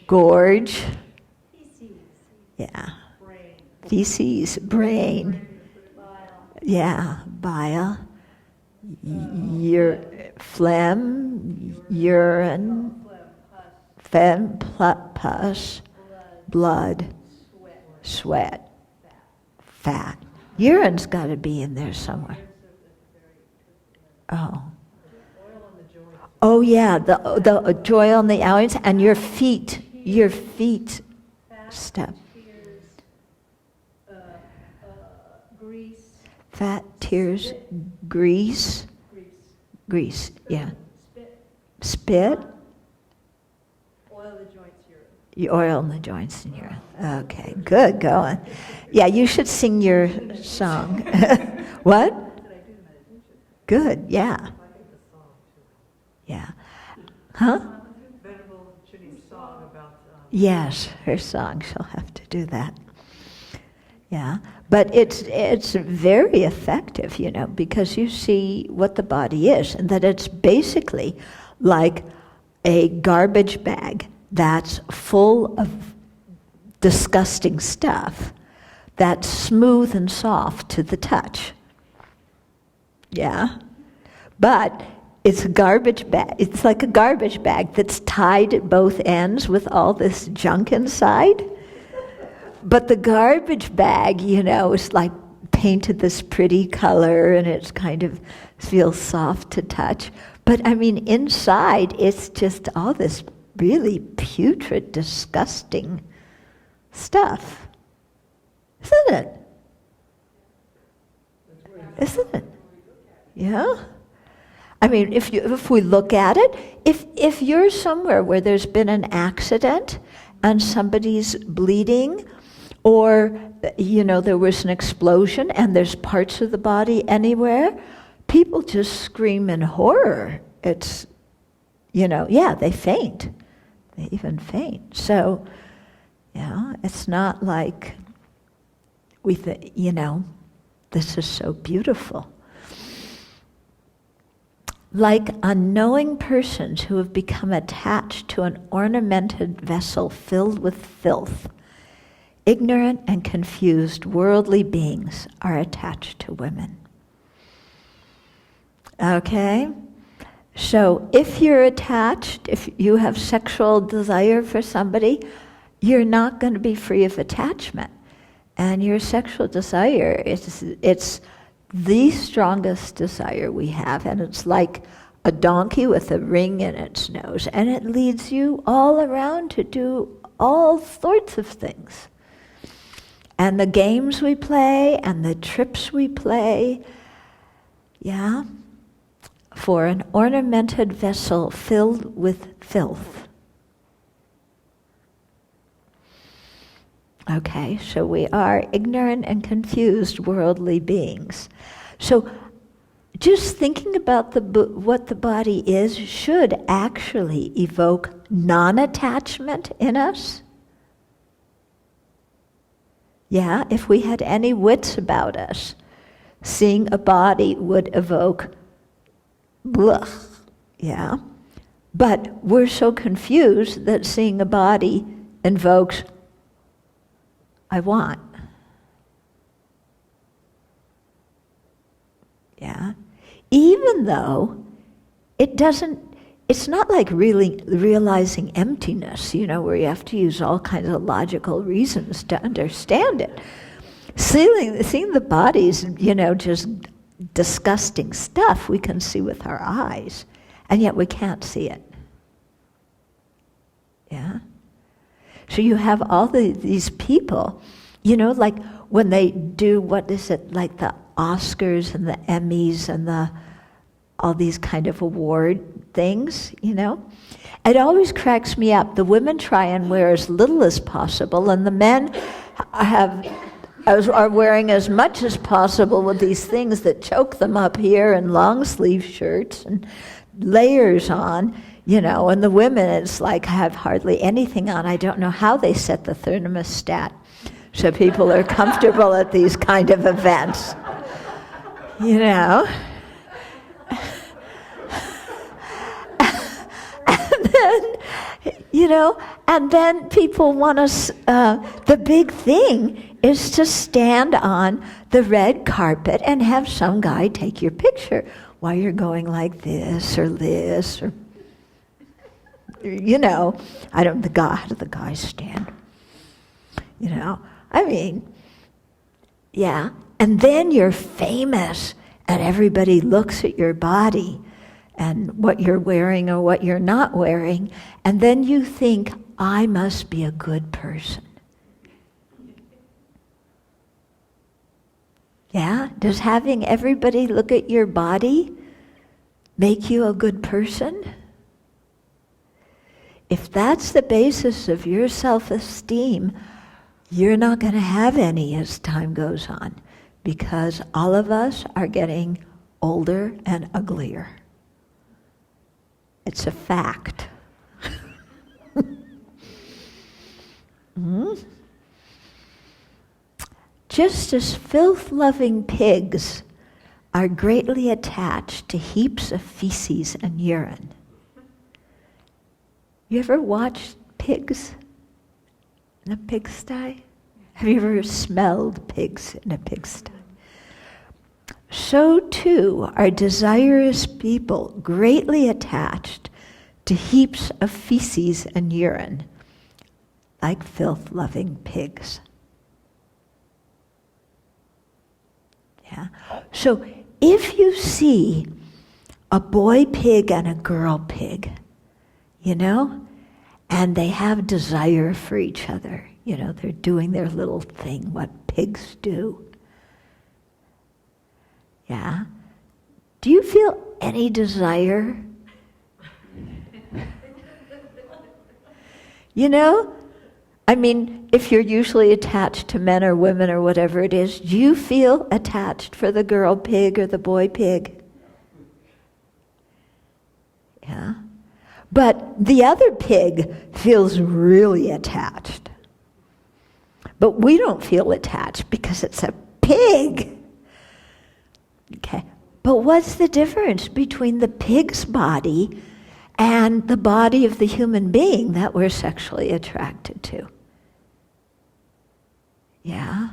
A: gorge. Yeah, feces, brain. Yeah, bile, phlegm, urine, pus, blood, sweat, fat. Urine's got to be in there somewhere. Oh yeah, the joy on the outlines and your feet step. Fat, tears, grease, yeah. Spit.
B: Oil the joints, urine.
A: You oil in the joints in urine. Okay, good going. Yeah, you should sing your song. What? Good, yeah. Yeah. Huh?
B: Venerable Judy's song about...
A: Yes, her song. She'll have to do that. Yeah. But it's very effective, because you see what the body is, and that it's basically like a garbage bag that's full of disgusting stuff that's smooth and soft to the touch. Yeah? But it's a garbage bag. It's like a garbage bag that's tied at both ends with all this junk inside. But the garbage bag, is like painted this pretty color and it's kind of feels soft to touch. But inside it's just all this really putrid, disgusting stuff. Isn't it? Isn't it? Yeah? If we look at it, if you're somewhere where there's been an accident and somebody's bleeding, or, there was an explosion and there's parts of the body anywhere, people just scream in horror. It's, they faint. They even faint. So, it's not like we think, this is so beautiful. Like unknowing persons who have become attached to an ornamented vessel filled with filth, ignorant and confused worldly beings are attached to women. Okay? So if you're attached, if you have sexual desire for somebody, you're not going to be free of attachment. And your sexual desire, it's the strongest desire we have, and it's like a donkey with a ring in its nose, and it leads you all around to do all sorts of things. And the games we play and the trips we play, yeah, for an ornamented vessel filled with filth. Okay, so we are ignorant and confused worldly beings. So just thinking about what the body is should actually evoke non-attachment in us. Yeah, if we had any wits about us, seeing a body would evoke blah, yeah. But we're so confused that seeing a body invokes I want. Yeah. Even though it's not like really realizing emptiness, where you have to use all kinds of logical reasons to understand it. Seeing the bodies, just disgusting stuff we can see with our eyes, and yet we can't see it. Yeah? So you have all these people, like when they do, what is it, like the Oscars and the Emmys and all these kind of award things, It always cracks me up. The women try and wear as little as possible, and the men are wearing as much as possible with these things that choke them up here, and long sleeve shirts and layers on. And the women, it's like have hardly anything on. I don't know how they set the thermostat so people are comfortable at these kind of events. And then, and then people want us, the big thing is to stand on the red carpet and have some guy take your picture while you're going like this or this or how do the guys stand? Yeah. And then you're famous and everybody looks at your body and what you're wearing or what you're not wearing, and then you think, I must be a good person. Yeah? Does having everybody look at your body make you a good person? If that's the basis of your self-esteem, you're not going to have any as time goes on, because all of us are getting older and uglier. It's a fact. Just as filth-loving pigs are greatly attached to heaps of feces and urine. You ever watched pigs in a pigsty? Have you ever smelled pigs in a pigsty? So too are desirous people greatly attached to heaps of feces and urine, like filth-loving pigs. Yeah. So if you see a boy pig and a girl pig, and they have desire for each other, they're doing their little thing, what pigs do. Yeah? Do you feel any desire? If you're usually attached to men or women or whatever it is, do you feel attached for the girl pig or the boy pig? Yeah? But the other pig feels really attached. But we don't feel attached because it's a pig. Okay. But what's the difference between the pig's body and the body of the human being that we're sexually attracted to? Yeah?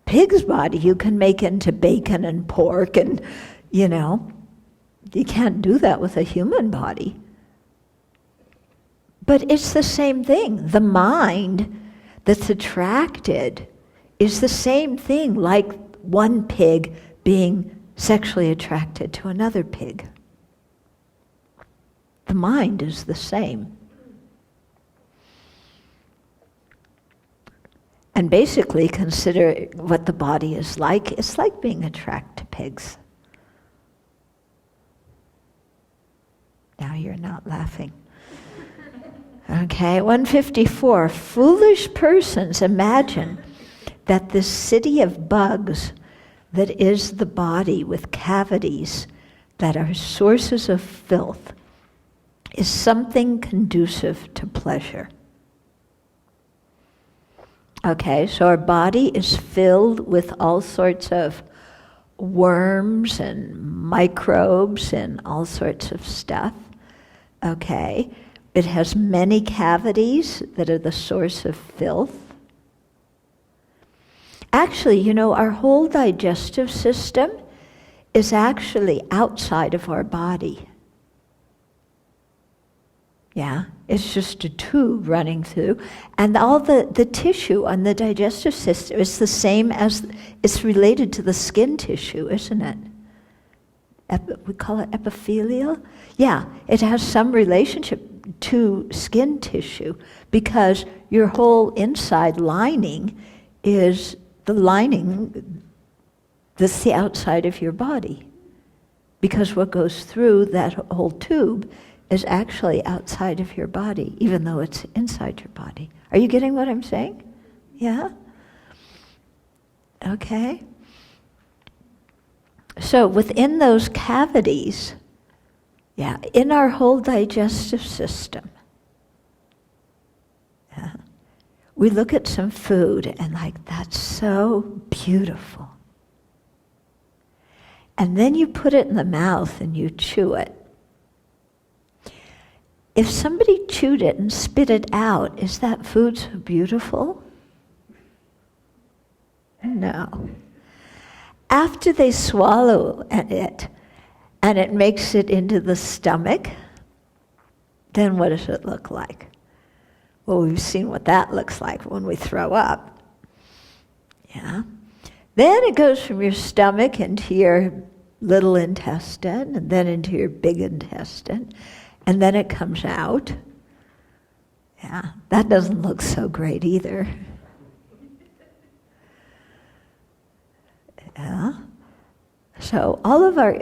A: Pig's body you can make into bacon and pork and, You can't do that with a human body. But it's the same thing. The mind that's attracted is the same thing, like one pig being sexually attracted to another pig. The mind is the same. And basically consider what the body is like. It's like being attracted to pigs. Now you're not laughing. Okay, 154. Foolish persons imagine that this city of bugs that is the body with cavities that are sources of filth is something conducive to pleasure. Okay, so our body is filled with all sorts of worms and microbes and all sorts of stuff. Okay, it has many cavities that are the source of filth. Actually, our whole digestive system is actually outside of our body. Yeah, it's just a tube running through. And all the tissue on the digestive system is the same as, it's related to the skin tissue, isn't it? We call it epithelial? Yeah, it has some relationship to skin tissue because your whole inside lining is the lining that's the outside of your body. Because what goes through that whole tube is actually outside of your body, even though it's inside your body. Are you getting what I'm saying? Yeah? Okay. So within those cavities, yeah, in our whole digestive system, yeah, we look at some food and that's so beautiful. And then you put it in the mouth and you chew it. If somebody chewed it and spit it out, is that food so beautiful? No. After they swallow it, and it makes it into the stomach, then what does it look like? Well, we've seen what that looks like when we throw up. Yeah. Then it goes from your stomach into your little intestine, and then into your big intestine, and then it comes out. Yeah, that doesn't look so great either. Yeah. So all of our,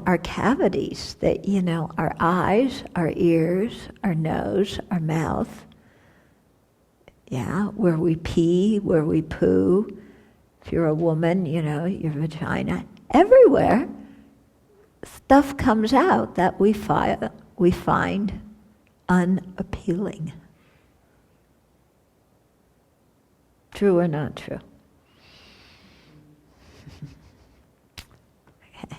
A: our cavities, that, our eyes, our ears, our nose, our mouth, yeah, where we pee, where we poo, if you're a woman, your vagina, everywhere, stuff comes out that we find unappealing. True or not true? Okay.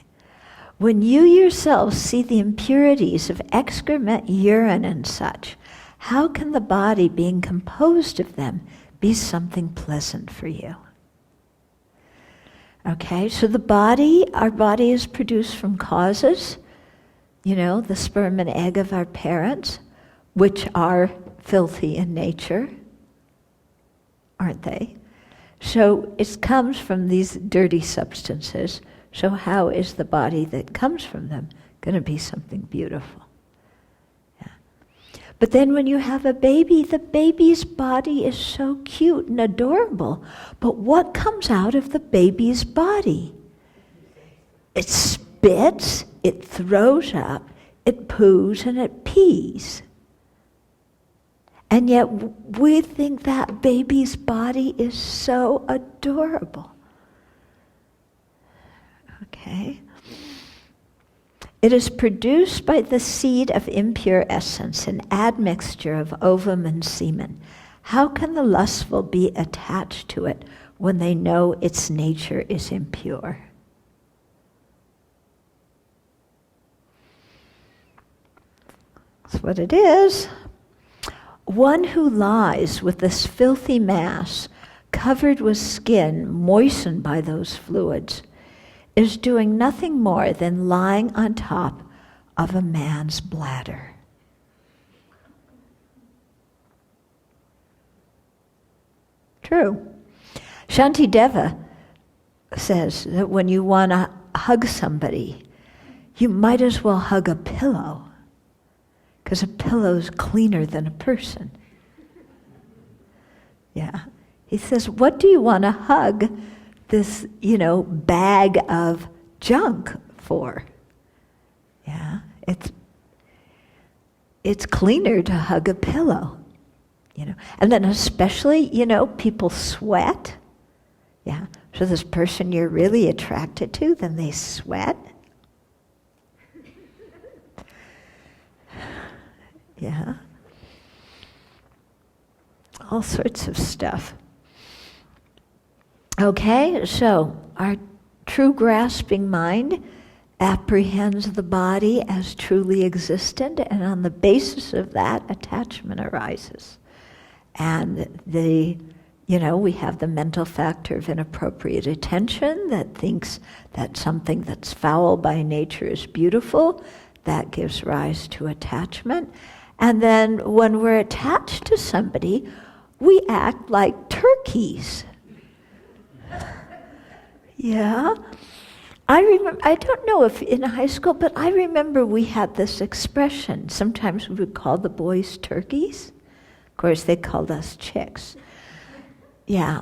A: When you yourself see the impurities of excrement, urine, and such, how can the body being composed of them be something pleasant for you? Okay, so our body is produced from causes, the sperm and egg of our parents, which are filthy in nature, aren't they? So it comes from these dirty substances. So how is the body that comes from them going to be something beautiful? Yeah. But then when you have a baby, the baby's body is so cute and adorable. But what comes out of the baby's body? It spits, it throws up, it poos, and it pees. And yet we think that baby's body is so adorable. Okay? It is produced by the seed of impure essence, an admixture of ovum and semen. How can the lustful be attached to it when they know its nature is impure? That's what it is. One who lies with this filthy mass, covered with skin, moistened by those fluids, is doing nothing more than lying on top of a man's bladder. True. Shantideva says that when you want to hug somebody, you might as well hug a pillow, because a pillow's cleaner than a person. Yeah. He says, what do you want to hug this, bag of junk for? Yeah. It's cleaner to hug a pillow. And then especially, people sweat. Yeah. So this person you're really attracted to, then they sweat. Yeah. All sorts of stuff. Okay, so our true grasping mind apprehends the body as truly existent, and on the basis of that, attachment arises. And we have the mental factor of inappropriate attention that thinks that something that's foul by nature is beautiful. That gives rise to attachment. And then when we're attached to somebody, we act like turkeys. Yeah. I don't know if in high school, but I remember we had this expression. Sometimes we would call the boys turkeys. Of course, they called us chicks. Yeah.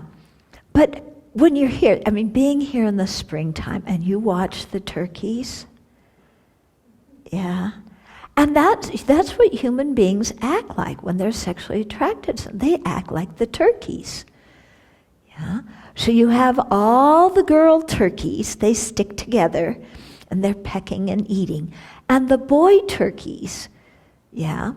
A: But when you're here, being here in the springtime and you watch the turkeys, yeah. And that's what human beings act like when they're sexually attracted. They act like the turkeys. Yeah. So you have all the girl turkeys, they stick together and they're pecking and eating. And the boy turkeys, yeah,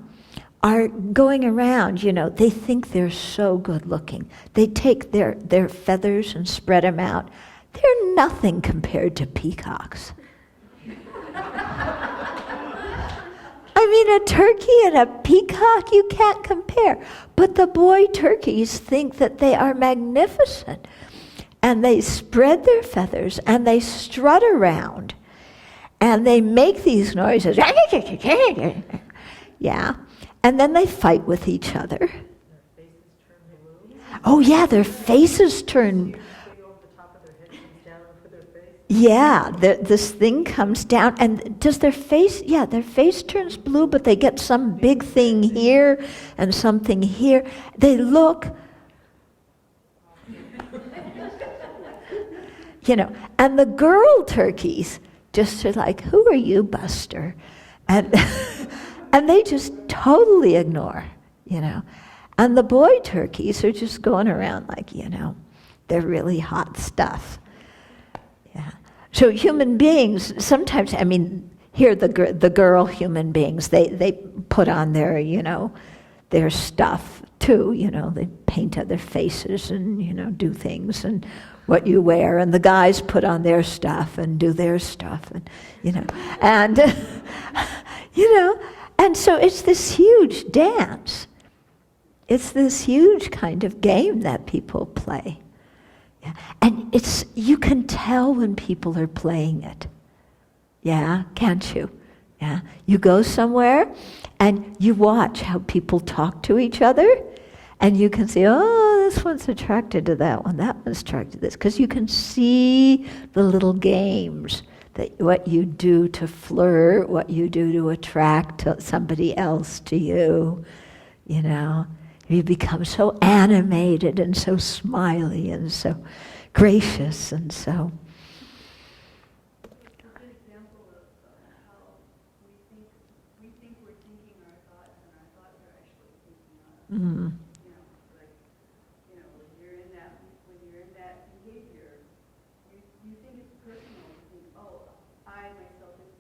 A: are going around, they think they're so good looking. They take their feathers and spread them out. They're nothing compared to peacocks. A turkey and a peacock, you can't compare. But the boy turkeys think that they are magnificent. And they spread their feathers and they strut around. And they make these noises. Yeah. And then they fight with each other.
B: Their faces turn blue.
A: Oh yeah, their faces turn...
B: They go over the top of their head, comes down over their face.
A: Yeah, this thing comes down, and does their face turns blue, but they get some big thing here and something here. They look, and the girl turkeys just are like, who are you, Buster? And and they just totally ignore, And the boy turkeys are just going around like, they're really hot stuff. Yeah. So human beings, sometimes, here the girl human beings, they put on their, their stuff too, they paint other faces and, do things and what you wear, and the guys put on their stuff and do their stuff, and, and, and so it's this huge dance. It's this huge kind of game that people play. Yeah. And you can tell when people are playing it. Yeah, can't you? Yeah. You go somewhere and you watch how people talk to each other, and you can see, oh, this one's attracted to that one, that one's attracted to this, because you can see the little games, that what you do to flirt, what you do to attract somebody else to you, You become so animated and so smiley and so gracious and so.
E: It's a good example of how we think we're thinking our thoughts, and our thoughts are actually thinking us.
A: Mm.
E: When you're in that behavior, you think it's personal. You think, oh, I myself is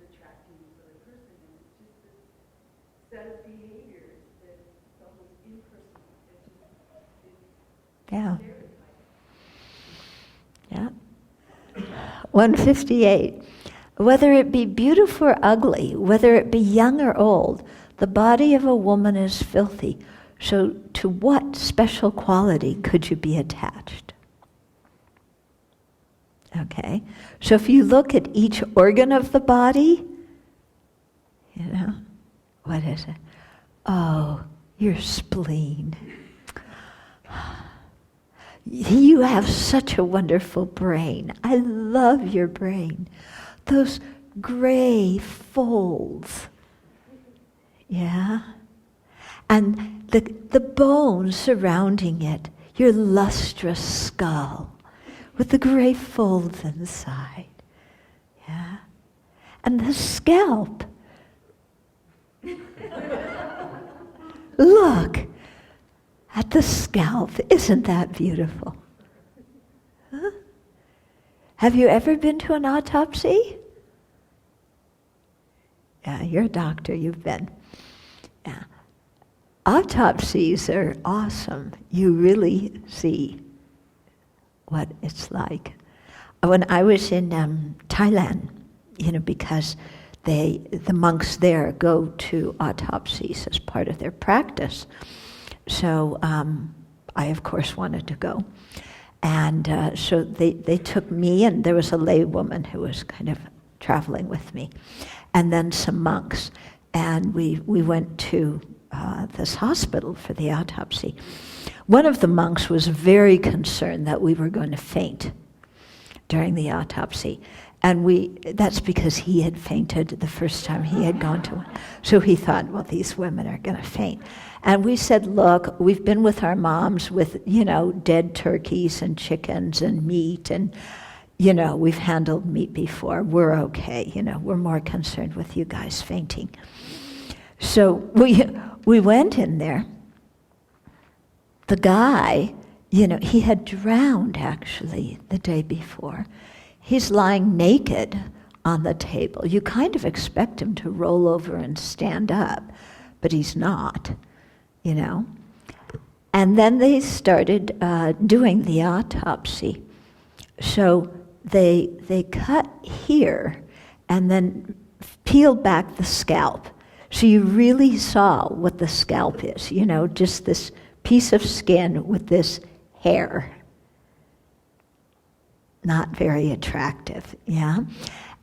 E: attracting this other person, and it's just this set of behaviors that is almost impersonal. It's
A: Yeah.
E: stereotyping.
A: Yeah. 158. Whether it be beautiful or ugly, whether it be young or old, the body of a woman is filthy. So to what special quality could you be attached? Okay? So if you look at each organ of the body, what is it? Oh, your spleen. You have such a wonderful brain. I love your brain. Those gray folds. Yeah? And the bones surrounding it, your lustrous skull with the gray folds inside. Yeah? And the scalp. Look at the scalp. Isn't that beautiful? Huh? Have you ever been to an autopsy? Yeah, you're a doctor, you've been. Yeah. Autopsies are awesome. You really see what it's like. When I was in Thailand, because the monks there go to autopsies as part of their practice. So I, of course, wanted to go. And so they took me, and there was a lay woman who was kind of traveling with me, and then some monks. And we went to this hospital for the autopsy. One of the monks was very concerned that we were going to faint during the autopsy. And that's because he had fainted the first time he had gone to one. So he thought, well, these women are going to faint. And we said, look, we've been with our moms with, dead turkeys and chickens and meat, and, we've handled meat before. We're okay, we're more concerned with you guys fainting. So we went in there. The guy, he had drowned actually the day before. He's lying naked on the table. You kind of expect him to roll over and stand up, but he's not, And then they started doing the autopsy. So they cut here and then peeled back the scalp. So you really saw what the scalp is, just this piece of skin with this hair. Not very attractive, yeah?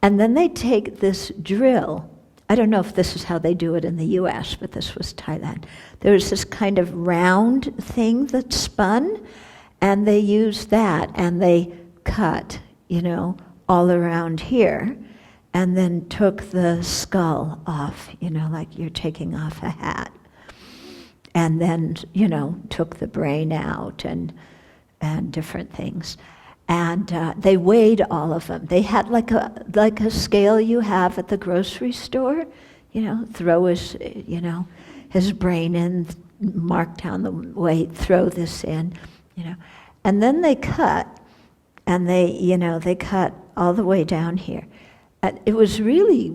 A: And then they take this drill. I don't know if this is how they do it in the US, but this was Thailand. There's this kind of round thing that's spun, and they use that, and they cut, all around here, and then took the skull off, like you're taking off a hat. And then, took the brain out and different things. And they weighed all of them. They had like a scale you have at the grocery store, throw his brain in, mark down the weight, throw this in, And then they cut, and they cut all the way down here. And it was really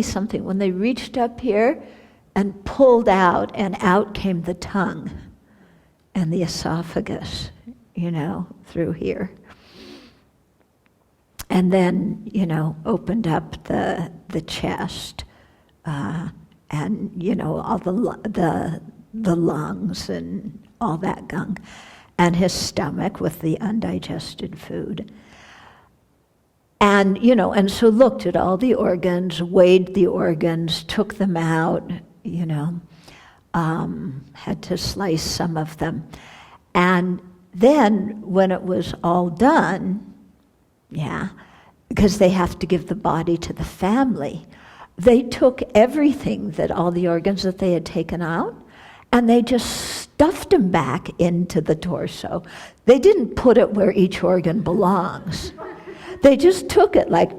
A: something. When they reached up here and pulled out, and out came the tongue and the esophagus, through here. And then, opened up the chest, and, all the lungs and all that gunk, and his stomach with the undigested food. And, and so looked at all the organs, weighed the organs, took them out, had to slice some of them. And then, when it was all done, because they have to give the body to the family, they took everything, all the organs that they had taken out, and they just stuffed them back into the torso. They didn't put it where each organ belongs. They just took it like,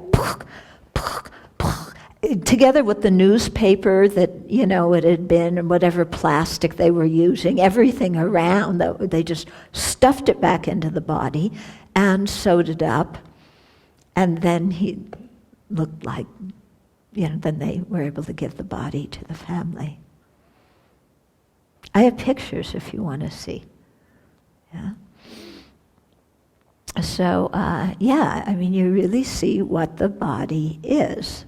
A: together with the newspaper that, it had been, and whatever plastic they were using, everything around, they just stuffed it back into the body and sewed it up. And then he looked like, then they were able to give the body to the family. I have pictures if you want to see. Yeah. So, you really see what the body is.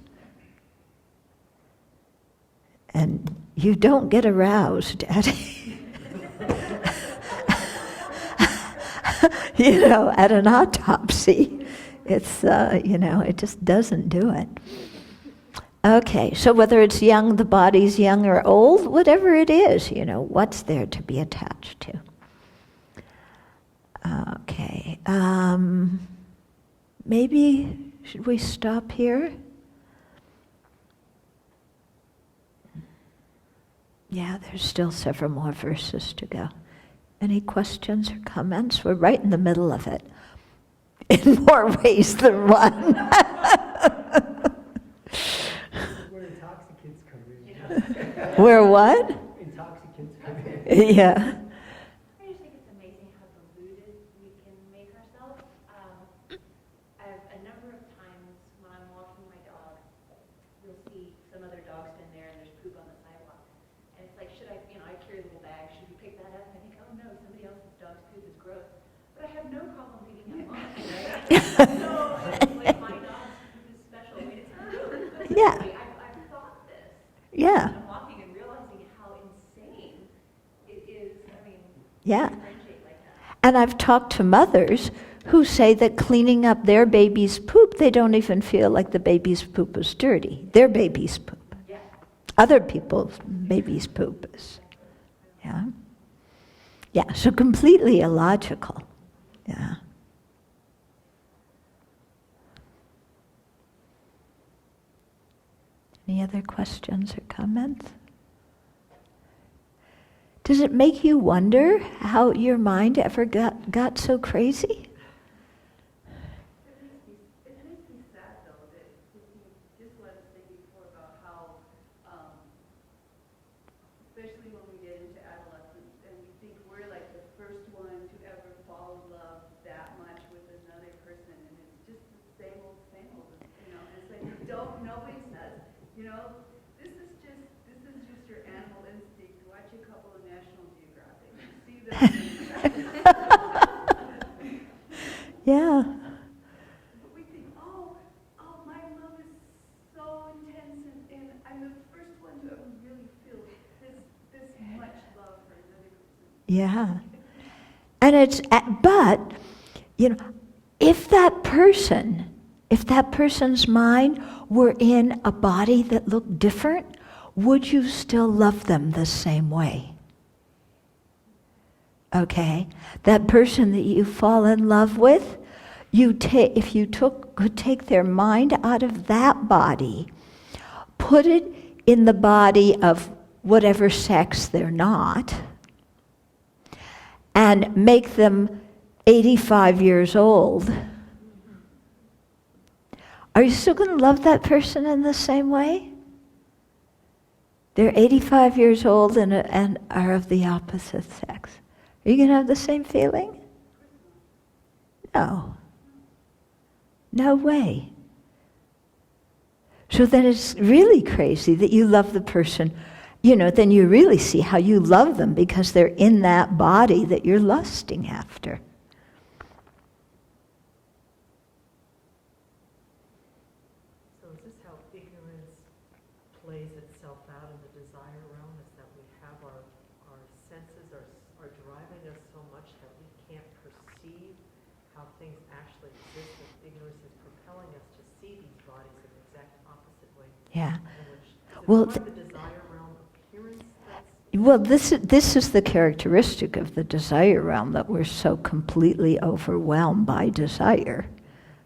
A: And you don't get aroused at at an autopsy. It's, it just doesn't do it. Okay, so whether it's young, the body's young or old, whatever it is, what's there to be attached to? Okay, maybe, should we stop here? Yeah, there's still several more verses to go. Any questions or comments? We're right in the middle of it, in more ways than one.
D: Where intoxicants come in.
A: Where what?
D: Intoxicants come in.
A: Yeah.
F: I just think it's amazing how deluded we can make ourselves. I've a number of times when I'm walking my dog, you'll see some other dog stand there and there's poop on the sidewalk. And it's like, should I carry a little bag, should we pick that up? And I think, oh no, somebody else's dog's poop is gross. But I have no problem picking up mine, right? So it's like my dog's poop is special. I mean, it's true. But
A: Yeah.
F: I've thought this.
A: Yeah.
F: I'm walking and realizing how insane it is. I mean,
A: Yeah.
F: differentiate like that.
A: And I've talked to mothers who say that cleaning up their baby's poop, they don't even feel like the baby's poop is dirty. Their baby's poop.
F: Yeah.
A: Other people's baby's poop is. Yeah. Yeah, so completely illogical. Yeah. Any other questions or comments? Does it make you wonder how your mind ever got so crazy?
E: It makes me sad though that just what I was saying before about how, especially when we get into adolescence and we think we're like the first one to ever fall in love that much with another person, and it's just the same old, it's like nobody says, this is just your animal instinct. Watch a couple of National Geographic. See them.
A: Yeah.
E: But we think, oh, my love is so intense, and I'm the first one to ever really feel this much love for another person.
A: Yeah. And but, if that person's mind were in a body that looked different, would you still love them the same way? Okay? That person that you fall in love with, if you could take their mind out of that body, put it in the body of whatever sex they're not, and make them 85 years old, are you still going to love that person in the same way? They're 85 years old and are of the opposite sex. Are you going to have the same feeling? No. No way. So then it's really crazy that you love the person, then you really see how you love them because they're in that body that you're lusting after.
B: So is this how ignorance plays itself out in the desire realm, is that we have our senses are driving us so much that we can't perceive how things actually exist, that ignorance is propelling us to see these bodies in the exact opposite way
A: Yeah.
B: in which, is it
A: Well,
B: part of the desire realm appearance that's...
A: Well, this is the characteristic of the desire realm, that we're so completely overwhelmed by desire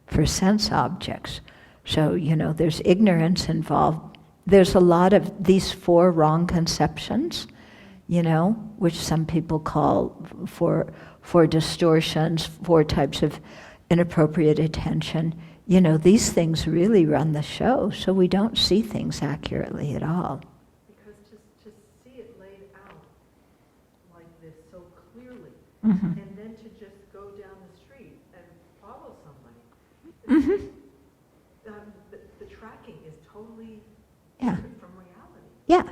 A: for sense objects. So, there's ignorance involved. There's a lot of these 4 wrong conceptions, which some people call for distortions, 4 types of inappropriate attention. These things really run the show, so we don't see things accurately at all.
B: Because to see it laid out like this so clearly,
A: Mm-hmm.
B: and then to just go down the street and follow somebody,
A: Mm-hmm.
B: the tracking is totally
A: Yeah.
B: different from reality.
A: Yeah.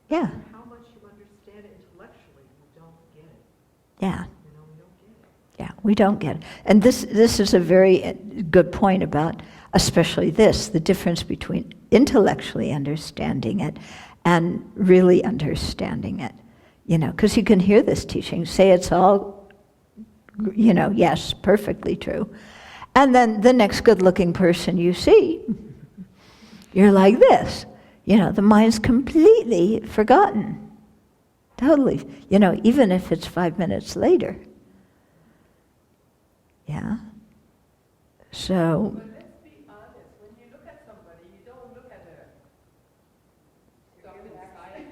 A: Yeah.
B: How much you understand it intellectually, you don't get it.
A: Yeah.
B: We don't get it.
A: Yeah, we don't get it. And this is a very good point about, especially the difference between intellectually understanding it and really understanding it. Because you can hear this teaching, say it's all Yes, perfectly true. And then the next good-looking person you see, you're like this. The mind's completely forgotten. Totally. Even if it's 5 minutes later. Yeah. So.
G: But let's be honest, when you look at somebody, you don't look at the stuff inside,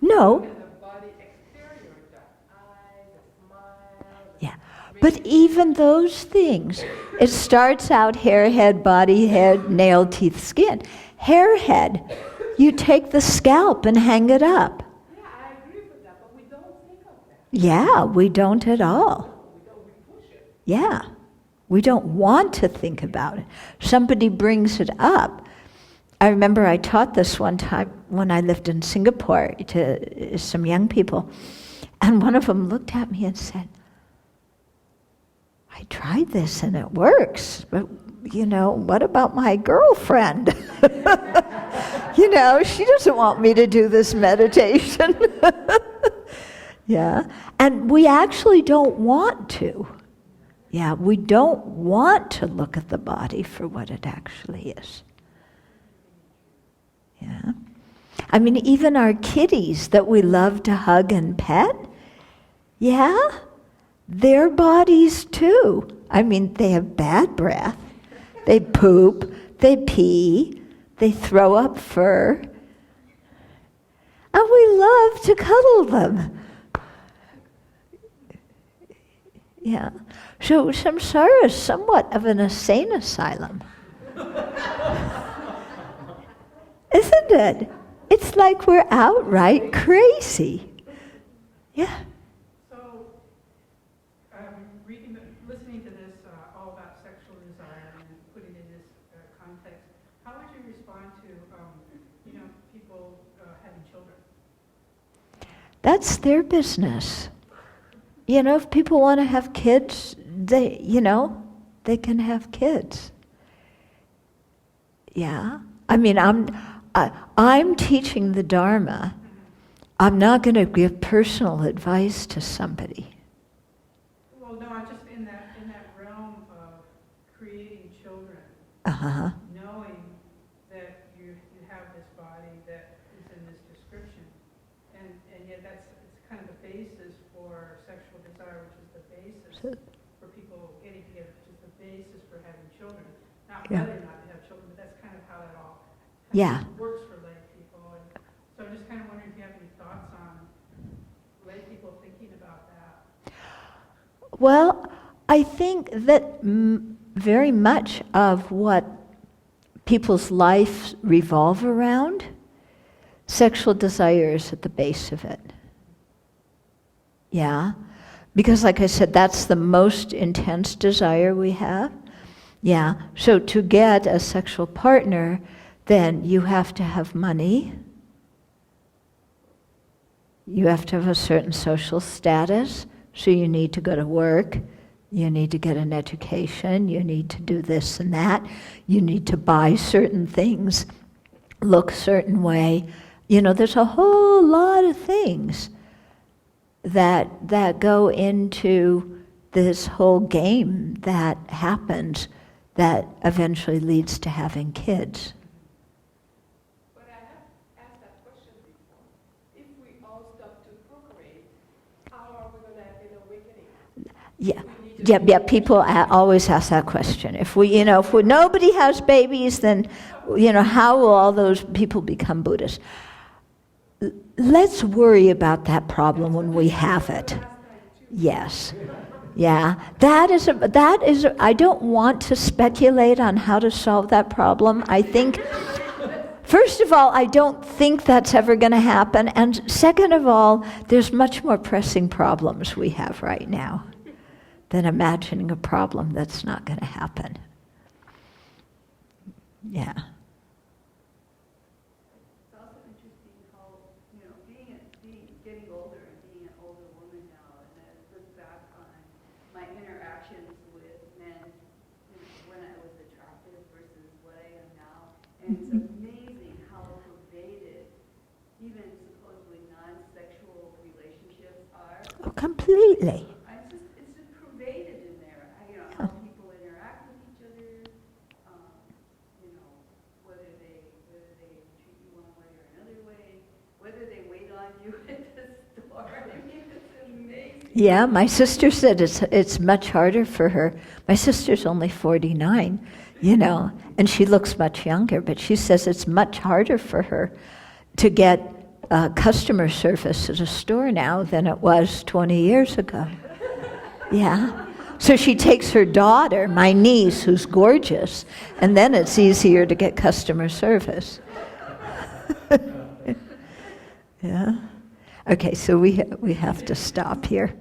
A: No.
G: Look at the body exterior, the eyes, the smile.
A: Yeah. But even those things, it starts out hair, head, body, head, nail, teeth, skin. Hair, head, you take the scalp and hang it up.
G: Yeah, I agree with that, but we don't think of that.
A: Yeah, we don't at all.
G: We push it.
A: Yeah. We don't want to think about it. Somebody brings it up. I remember I taught this one time when I lived in Singapore to some young people, and one of them looked at me and said, I tried this and it works, but what about my girlfriend? She doesn't want me to do this meditation. Yeah, and we actually don't want to. Yeah, we don't want to look at the body for what it actually is. Yeah. I mean, even our kitties that we love to hug and pet, yeah, their bodies too. I mean, they have bad breath, they poop, they pee, they throw up fur, and we love to cuddle them. Yeah. So samsara is somewhat of an insane asylum. Isn't it? It's like we're outright crazy. Yeah.
H: So, listening to this all about sexual desire and putting it in this context, how would you respond to, people having children?
A: That's their business. If people want to have kids, they can have kids. Yeah. I mean, I'm teaching the Dharma. I'm not going to give personal advice to somebody.
H: Well, no, I'm just in that realm of creating children,
A: Uh-huh.
H: knowing that you have this body that is in this description, and yet it's kind of the basis for sexual desire, which is the basis for people getting together, which is the basis for having children. Not
A: Yeah.
H: whether or not to have children, but that's kind of how it all
A: Yeah.
H: works for lay people. And so I'm just kind of wondering if you have any thoughts on lay people thinking about that.
A: Well, I think that very much of what people's lives revolve around, sexual desire is at the base of it. Yeah? Because like I said, that's the most intense desire we have. Yeah. So to get a sexual partner, then you have to have money. You have to have a certain social status. So you need to go to work. You need to get an education. You need to do this and that. You need to buy certain things, look a certain way. There's a whole lot of things that go into this whole game that happens that eventually leads to having kids.
G: But I have asked that question before. If we all stop to procreate, how are we going to have an awakening?
A: Yeah. People always ask that question. If nobody has babies, then how will all those people become Buddhists? Let's worry about that problem when we have it. Yes. Yeah. That is. I don't want to speculate on how to solve that problem. I think, first of all, I don't think that's ever going to happen. And second of all, there's much more pressing problems we have right now than imagining a problem that's not going to happen. Yeah.
E: It's also interesting how, getting older and being an older woman now, and I look back on my interactions with men, when I was attractive versus what I am now, and it's amazing how pervaded even supposedly non-sexual relationships are.
A: Oh, completely.
E: It's just
A: Yeah, my sister said it's much harder for her. My sister's only 49, and she looks much younger, but she says it's much harder for her to get customer service at a store now than it was 20 years ago. Yeah. So she takes her daughter, my niece, who's gorgeous, and then it's easier to get customer service. Yeah. Okay, so we have to stop here.